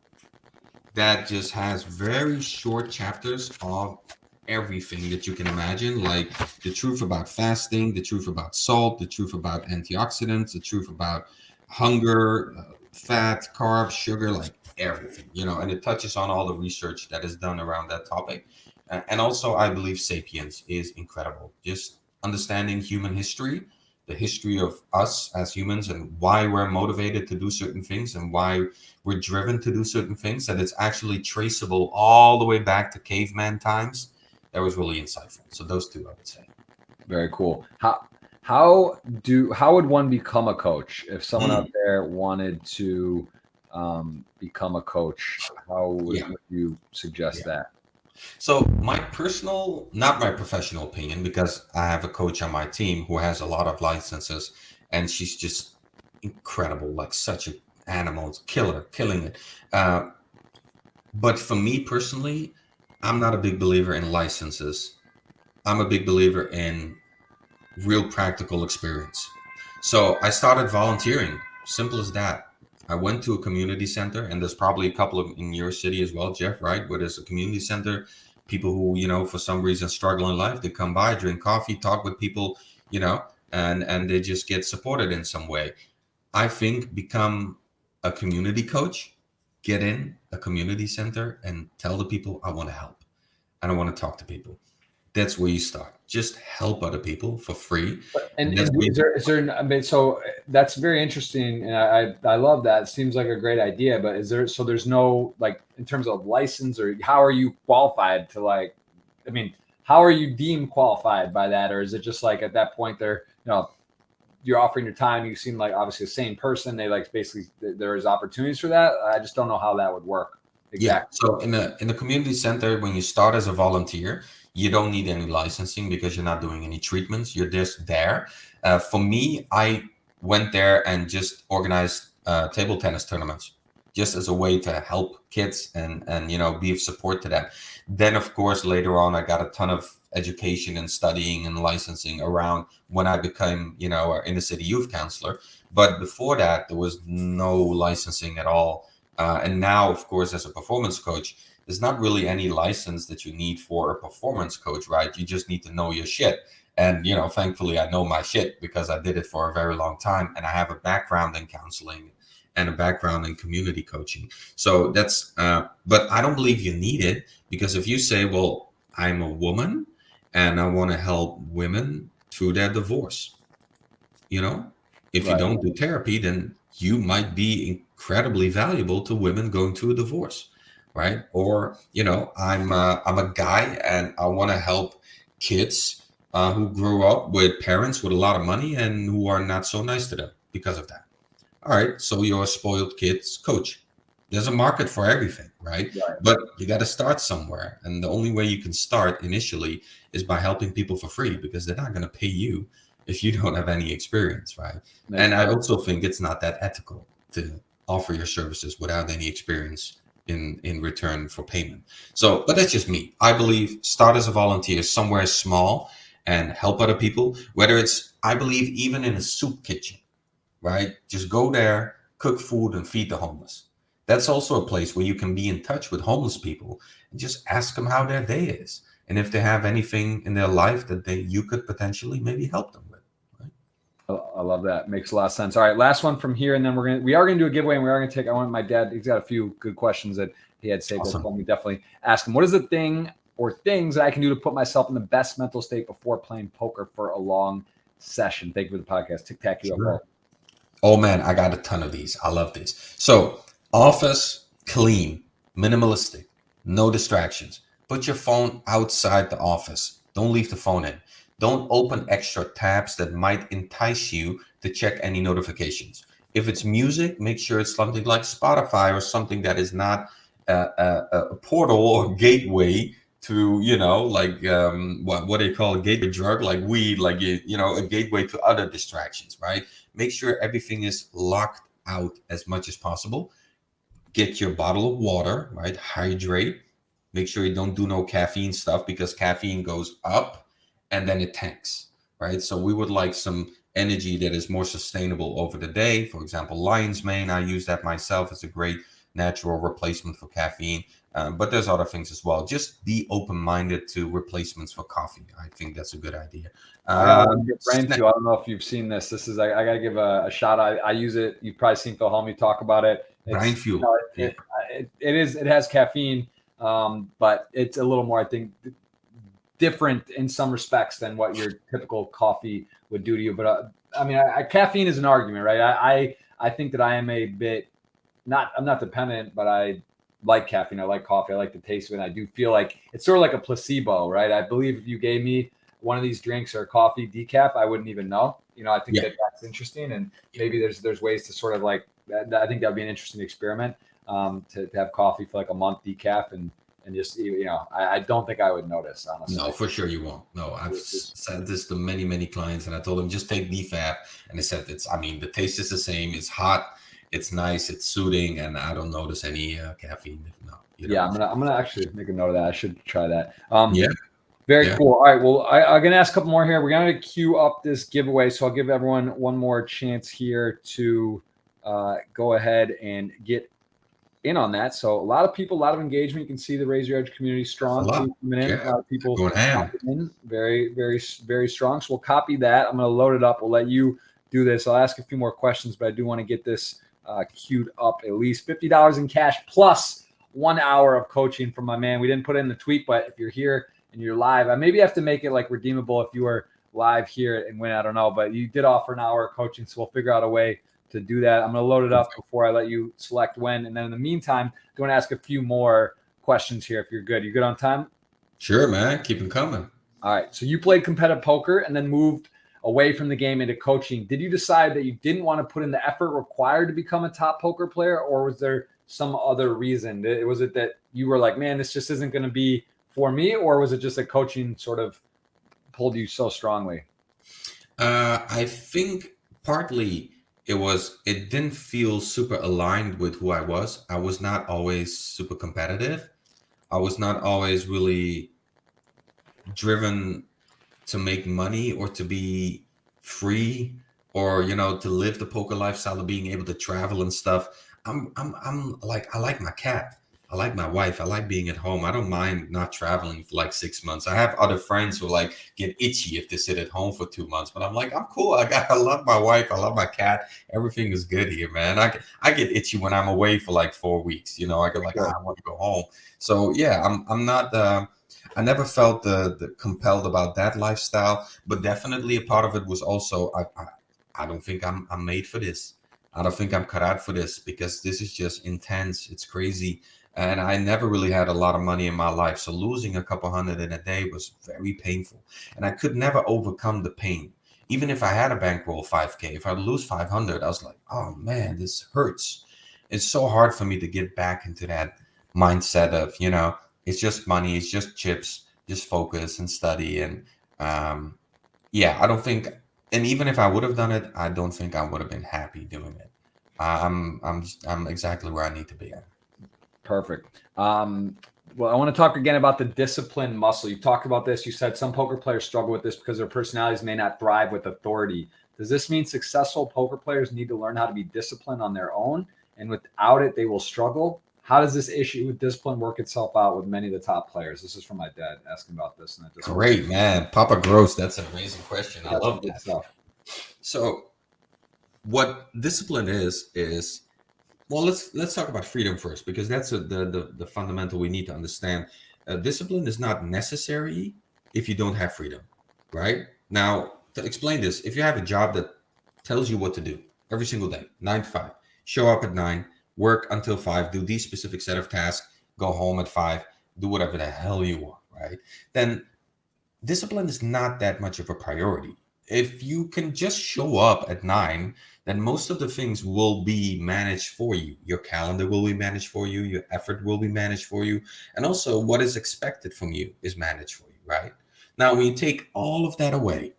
That just has very short chapters of everything that you can imagine, like the truth about fasting, the truth about salt, the truth about antioxidants, the truth about hunger, fat, carbs, sugar, like everything, and it touches on all the research that is done around that topic. And also, I believe Sapiens is incredible. Just understanding human history, the history of us as humans, and why we're motivated to do certain things and why we're driven to do certain things, that it's actually traceable all the way back to caveman times. That was really insightful. So those two, I would say. Very cool. How would one become a coach? If someone out there wanted to become a coach, how would you suggest that? So my personal, not my professional opinion, because I have a coach on my team who has a lot of licenses, and she's just incredible, like such an animal, killer, killing it. But for me personally, I'm not a big believer in licenses. I'm a big believer in real practical experience. So I started volunteering, simple as that. I went to a community center, and there's probably a couple of in your city as well, Jeff, right? Where there's a community center, people who, for some reason struggle in life, they come by, drink coffee, talk with people, and they just get supported in some way. I think become a community coach, get in a community center and tell the people, I want to help and I want to talk to people. That's where you start. Just help other people for free. And is there? I mean, so that's very interesting, and I love that. It seems like a great idea. But is there? So there's no, like, in terms of license, or how are you qualified to, like? I mean, how are you deemed qualified by that, or is it just like at that point they're you're offering your time? You seem like obviously the same person. They like basically there is opportunities for that. I just don't know how that would work. Exactly. Yeah. So in the community center, when you start as a volunteer, you don't need any licensing because you're not doing any treatments. You're just there. For me, I went there and just organized table tennis tournaments, just as a way to help kids and be of support to them. Then, of course, later on, I got a ton of education and studying and licensing around when I became, an inner city youth counselor. But before that, there was no licensing at all. And now, of course, as a performance coach, there's not really any license that you need for a performance coach, right? You just need to know your shit. And, thankfully, I know my shit because I did it for a very long time. And I have a background in counseling and a background in community coaching. So that's, but I don't believe you need it, because if you say, well, I'm a woman and I want to help women through their divorce, you know, if you Right. don't do therapy, then you might be incredibly valuable to women going through a divorce, right? Or, you know, I'm a guy and I want to help kids who grew up with parents with a lot of money and who are not so nice to them because of that. All right, so you're a spoiled kids coach. There's a market for everything, right? Right. But you got to start somewhere. And the only way you can start initially is by helping people for free, because they're not going to pay you if you don't have any experience, right? And I also think it's not that ethical to offer your services without any experience in return for payment. So, but that's just me. I believe start as a volunteer somewhere small and help other people, whether it's, I believe, even in a soup kitchen, right? Just go there, cook food, and feed the homeless. That's also a place where you can be in touch with homeless people and just ask them how their day is, and if they have anything in their life that you could potentially maybe help them with. Right? I love that. Makes a lot of sense. All right, last one from here, and then we are gonna do a giveaway, and we are gonna take. I want my dad. He's got a few good questions that he had saved. Awesome. Let me definitely ask him. What is the thing or things that I can do to put myself in the best mental state before playing poker for a long session? Thank you for the podcast. Tic Tac. Sure. Oh man, I got a ton of these. I love these. So, office clean, minimalistic, no distractions. Put your phone outside the office. Don't leave the phone in. Don't open extra tabs that might entice you to check any notifications. If it's music, make sure it's something like Spotify or something that is not a portal or gateway to, you know, like what they call a gateway drug, like weed, like, you know, a gateway to other distractions, right? Make sure everything is locked out as much as possible. Get your bottle of water, right? Hydrate. Make sure you don't do no caffeine stuff, because caffeine goes up and then it tanks, right? So we would like some energy that is more sustainable over the day. For example, lion's mane, I use that myself. It's a great natural replacement for caffeine. But there's other things as well. Just be open-minded to replacements for coffee. I think that's a good idea. I don't know if you've seen this. This is, I got to give a shout out. I use it. You've probably seen Phil Helmy talk about it. Brain fuel. You know, it has caffeine, but it's a little more, I think, different in some respects than what your typical coffee would do to you. But I mean, caffeine is an argument, right? I think that I am a bit, I'm not dependent, but I like caffeine. I like coffee. I like the taste of it. And I do feel like it's sort of like a placebo, right? I believe if you gave me one of these drinks or coffee decaf, I wouldn't even know. You know, I think that's interesting, and maybe there's ways to sort of like that. I think that'd be an interesting experiment, to have coffee for like a month decaf and just, you know, I don't think I would notice, honestly. No, for sure you won't. No, I've said this to many clients, and I told them just take decaf, and they said I mean, the taste is the same. It's hot, it's nice, it's soothing, and I don't notice any caffeine. No. You know? Yeah, I'm gonna actually make a note of that. I should try that. Very cool. All right. Well, I'm going to ask a couple more here. We're going to queue up this giveaway. So I'll give everyone one more chance here to go ahead and get in on that. So a lot of people, a lot of engagement. You can see the Raise Your Edge community strong. A lot of people going ham. Very, very, very strong. So we'll copy that. I'm going to load it up. We'll let you do this. I'll ask a few more questions, but I do want to get this queued up. At least $50 in cash plus 1 hour of coaching from my man. We didn't put it in the tweet, but if you're here and you're live, I maybe have to make it like redeemable if you were live here and win. I don't know, but you did offer an hour of coaching, so we'll figure out a way to do that. I'm going to load it up before I let you select when. And then in the meantime, I want to ask a few more questions here if you're good. You good on time? Sure, man. Keep them coming. All right. So you played competitive poker and then moved away from the game into coaching. Did you decide that you didn't want to put in the effort required to become a top poker player, or was there some other reason? Was it that you were like, man, this just isn't going to be for me, or was it just that coaching sort of pulled you so strongly? I think partly it didn't feel super aligned with who I was. I was not always super competitive. I was not always really driven to make money or to be free, or, you know, to live the poker lifestyle of being able to travel and stuff. I'm like, I like my cat. I like my wife. I like being at home. I don't mind not traveling for like 6 months. I have other friends who like get itchy if they sit at home for 2 months, but I'm like, I'm cool. I love my wife. I love my cat. Everything is good here, man. I get itchy when I'm away for like 4 weeks. You know, I get like, I want to go home. So yeah, I'm not, I never felt the compelled about that lifestyle, but definitely a part of it was also, I don't think I'm made for this. I don't think I'm cut out for this, because this is just intense. It's crazy. And I never really had a lot of money in my life. So losing a couple hundred in a day was very painful. And I could never overcome the pain. Even if I had a bankroll 5K, if I lose 500, I was like, oh man, this hurts. It's so hard for me to get back into that mindset of, it's just money, it's just chips, just focus and study. And yeah, I don't think, and even if I would have done it, I don't think I would have been happy doing it. I'm exactly where I need to be at. Perfect. Well, I want to talk again about the discipline muscle. You talked about this. You said some poker players struggle with this because their personalities may not thrive with authority. Does this mean successful poker players need to learn how to be disciplined on their own, and without it, they will struggle? How does this issue with discipline work itself out with many of the top players? This is from my dad asking about this. And great, man. Papa Gross, that's an amazing question. I love that stuff. So what discipline is, well, let's talk about freedom first, because that's the fundamental we need to understand. Discipline is not necessary if you don't have freedom, right? Now, to explain this, if you have a job that tells you what to do every single day, 9 to 5, show up at 9, work until 5, do these specific set of tasks, go home at 5, do whatever the hell you want, right? Then discipline is not that much of a priority. If you can just show up at 9, then most of the things will be managed for you. Your calendar will be managed for you. Your effort will be managed for you. And also what is expected from you is managed for you, right? Now, when you take all of that away,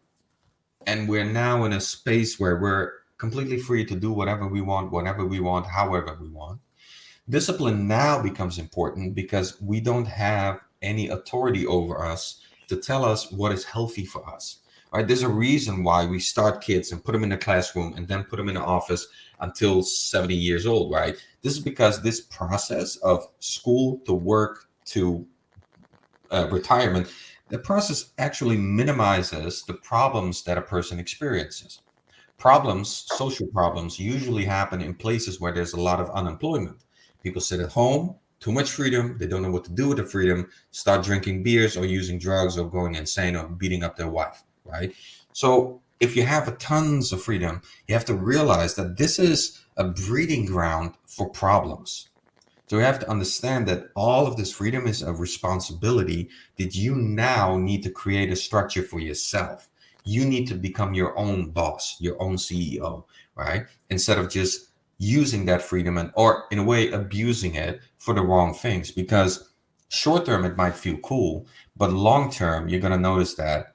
and we're now in a space where we're completely free to do whatever we want, whenever we want, however we want, discipline now becomes important because we don't have any authority over us to tell us what is healthy for us. Right? There's a reason why we start kids and put them in the classroom and then put them in the office until 70 years old, right? This is because this process of school to work to retirement, the process actually minimizes the problems that a person experiences. Problems, social problems, usually happen in places where there's a lot of unemployment. People sit at home, too much freedom, they don't know what to do with the freedom, start drinking beers or using drugs or going insane or beating up their wife. Right? So if you have tons of freedom, you have to realize that this is a breeding ground for problems. So you have to understand that all of this freedom is a responsibility that you now need to create a structure for yourself. You need to become your own boss, your own CEO, right? Instead of just using that freedom or in a way abusing it for the wrong things. Because short term, it might feel cool, but long term, you're going to notice that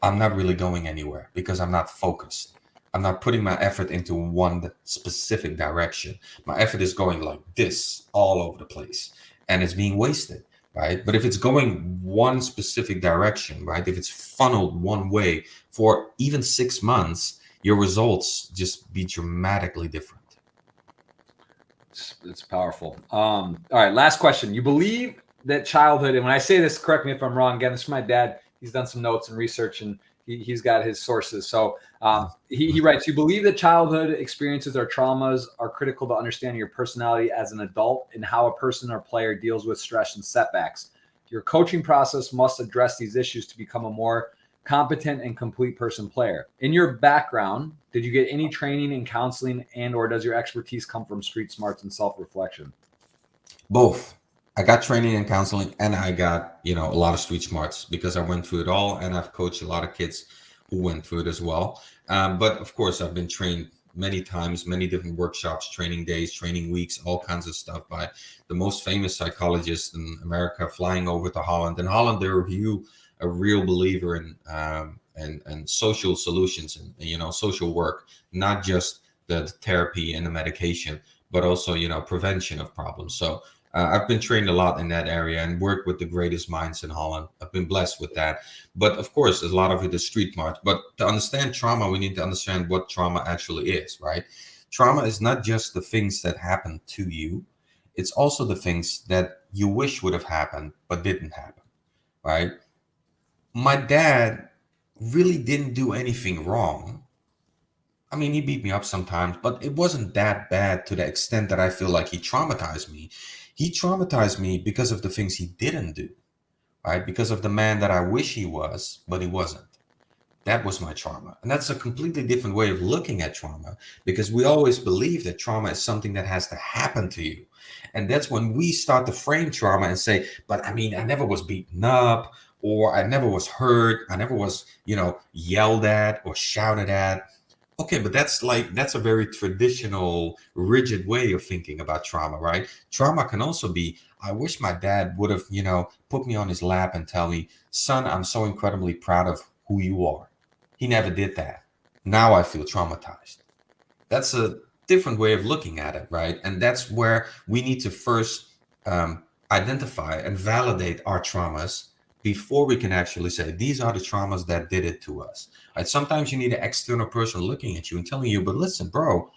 I'm not really going anywhere because I'm not focused. I'm not putting my effort into one specific direction. My effort is going like this all over the place and it's being wasted, right? But if it's going one specific direction, right? If it's funneled one way for even 6 months, your results just be dramatically different. It's powerful. All right, last question. You believe that childhood, and when I say this, correct me if I'm wrong, again, this is my dad. He's done some notes and research, and he's got his sources. So he writes, you believe that childhood experiences or traumas are critical to understanding your personality as an adult and how a person or player deals with stress and setbacks. Your coaching process must address these issues to become a more competent and complete person player. In your background, did you get any training in counseling or does your expertise come from street smarts and self-reflection? Both. I got training and counseling and I got, a lot of street smarts because I went through it all and I've coached a lot of kids who went through it as well. But of course, I've been trained many times, many different workshops, training days, training weeks, all kinds of stuff by the most famous psychologists in America, flying over to Holland. In Holland, they're a real believer in and social solutions and, social work, not just the therapy and the medication, but also, prevention of problems. So I've been trained a lot in that area and worked with the greatest minds in Holland. I've been blessed with that. But of course, a lot of it is street smart. But to understand trauma, we need to understand what trauma actually is, right? Trauma is not just the things that happen to you. It's also the things that you wish would have happened, but didn't happen, right? My dad really didn't do anything wrong. I mean, he beat me up sometimes, but it wasn't that bad to the extent that I feel like he traumatized me. He traumatized me because of the things he didn't do, right? Because of the man that I wish he was, but he wasn't. That was my trauma. And that's a completely different way of looking at trauma, because we always believe that trauma is something that has to happen to you. And that's when we start to frame trauma and say, but I mean, I never was beaten up, or I never was hurt. I never was, yelled at or shouted at. Okay, but that's a very traditional, rigid way of thinking about trauma, right? Trauma can also be, I wish my dad would have, put me on his lap and tell me, son, I'm so incredibly proud of who you are. He never did that. Now I feel traumatized. That's a different way of looking at it, right? And that's where we need to first identify and validate our traumas before we can actually say, these are the traumas that did it to us. Right? Sometimes you need an external person looking at you and telling you, but listen, bro,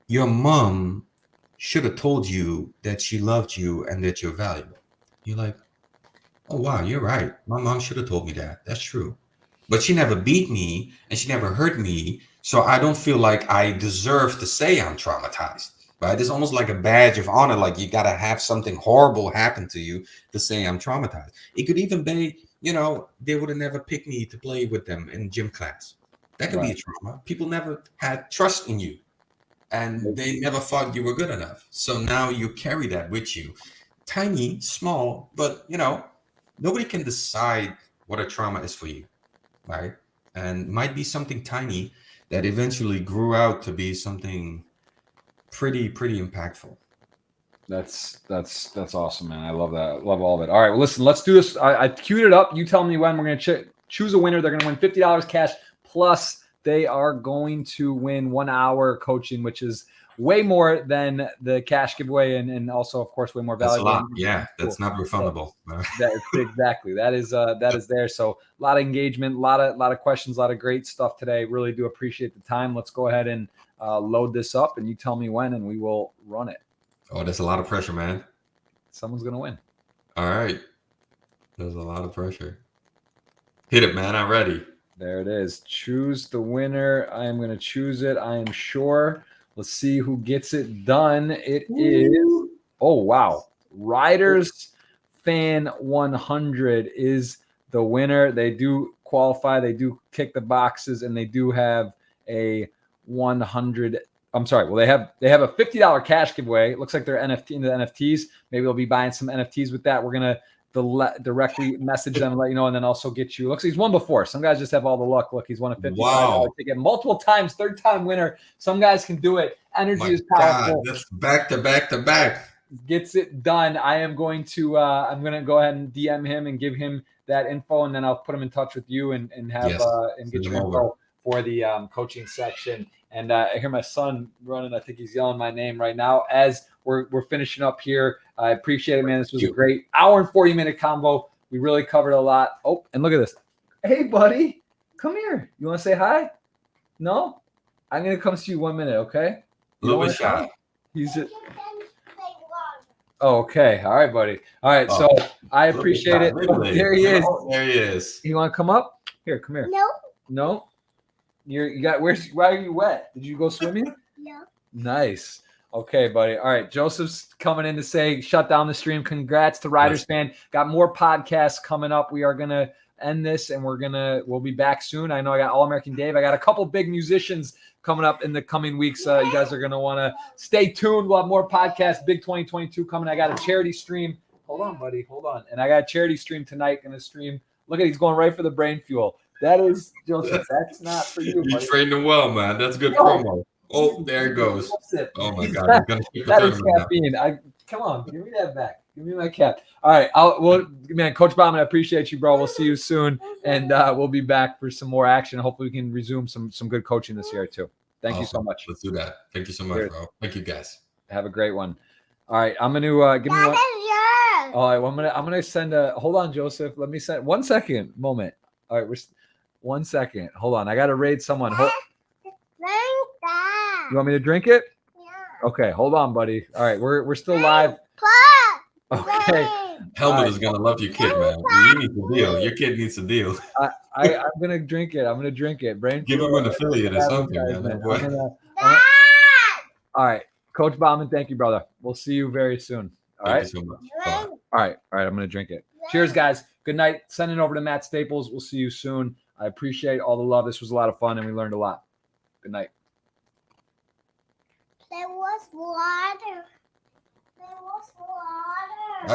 your mom should have told you that she loved you and that you're valuable. You're like, oh, wow, you're right. My mom should have told me that. That's true. But she never beat me and she never hurt me. So I don't feel like I deserve to say I'm traumatized. Right? It's almost like a badge of honor. Like you got to have something horrible happen to you to say I'm traumatized. It could even be, they would have never picked me to play with them in gym class. That could be a trauma. People never had trust in you and they never thought you were good enough. So now you carry that with you. Tiny, small, but, nobody can decide what a trauma is for you. Right? And might be something tiny that eventually grew out to be something pretty impactful. That's awesome, man. I love that. I love all of it. All right, well, listen, let's do this. I queued it up. You tell me when. We're going to choose a winner. They're going to win $50 cash, plus they are going to win 1 hour coaching, which is way more than the cash giveaway, and also, of course, way more valuable. That's a lot. Yeah, that's not refundable. Exactly. That is there. So a lot of engagement, a lot of questions, a lot of great stuff today. Really do appreciate the time. Let's go ahead and load this up, and you tell me when, and we will run it. Oh, there's a lot of pressure, man. Someone's gonna win. All right. There's a lot of pressure. Hit it, man. I'm ready. There it is. Choose the winner. I am gonna choose it. I am sure. Let's see who gets it done. It is. Oh wow! Riders Fan 100 is the winner. They do qualify. They do tick the boxes, and they do have a 100. I'm sorry. Well, they have a $50 cash giveaway. It looks like they're into NFTs. Maybe they'll be buying some NFTs with that. We're gonna directly message them and let you know, and then also get you. Looks like he's won before. Some guys just have all the luck. Look, he's won a $55 ticket multiple times, third time winner. Some guys can do it. Energy is powerful. God, that's back to back to back. Gets it done. I am going to I'm going to go ahead and DM him and give him that info, and then I'll put him in touch with you and have and get your info for the coaching section. And I hear my son running. I think he's yelling my name right now as we're finishing up here. I appreciate it, man. This was a great hour and 40-minute combo. We really covered a lot. Oh, and look at this. Hey, buddy, come here. You want to say hi? No? I'm going to come see you 1 minute, okay? A little bit shy. He's just... Oh, okay. All right, buddy. All right. So I appreciate it. Oh, there he is. There he is. You want to come up? Here, come here. No. No? Why are you wet? Did you go swimming? No. Nice. Okay, buddy. All right. Joseph's coming in to say, shut down the stream. Congrats to Riders Fan. Got more podcasts coming up. We are going to end this and we'll be back soon. I know I got All-American Dave. I got a couple big musicians coming up in the coming weeks. You guys are going to want to stay tuned. We'll have more podcasts. Big 2022 coming. I got a charity stream. Hold on, buddy. Hold on. And I got a charity stream tonight. Going to stream. Look at, he's going right for the brain fuel. That is, Joseph, that's not for you. You trained him well, man. That's good promo. Oh, there it goes. Oh my God. He's gonna keep that is caffeine. Come on, give me that back. Give me my cap. All right. Man, Coach Bahman, I appreciate you, bro. We'll see you soon. And we'll be back for some more action. Hopefully we can resume some good coaching this year too. Thank you so much. Let's do that. Thank you so much, bro. Thank you, guys. Have a great one. All right. I'm gonna give me one. All right, well, I'm gonna send hold on, Joseph. Let me send 1 second moment. All right, 1 second. Hold on. I gotta raid someone. You want me to drink it? Yeah. Okay, hold on, buddy. All right, we're still live. Okay. Helmut is gonna love your kid, man. You need to deal. Your kid needs to deal. I'm gonna drink it. I'm gonna drink it. Give him an affiliate or something, man. All right, Coach Bahman, thank you, brother. We'll see you very soon. All right. Thank you so much. All right. I'm gonna drink it. Cheers, guys. Good night. Send it over to Matt Staples. We'll see you soon. I appreciate all the love. This was a lot of fun, and we learned a lot. Good night. There was a lot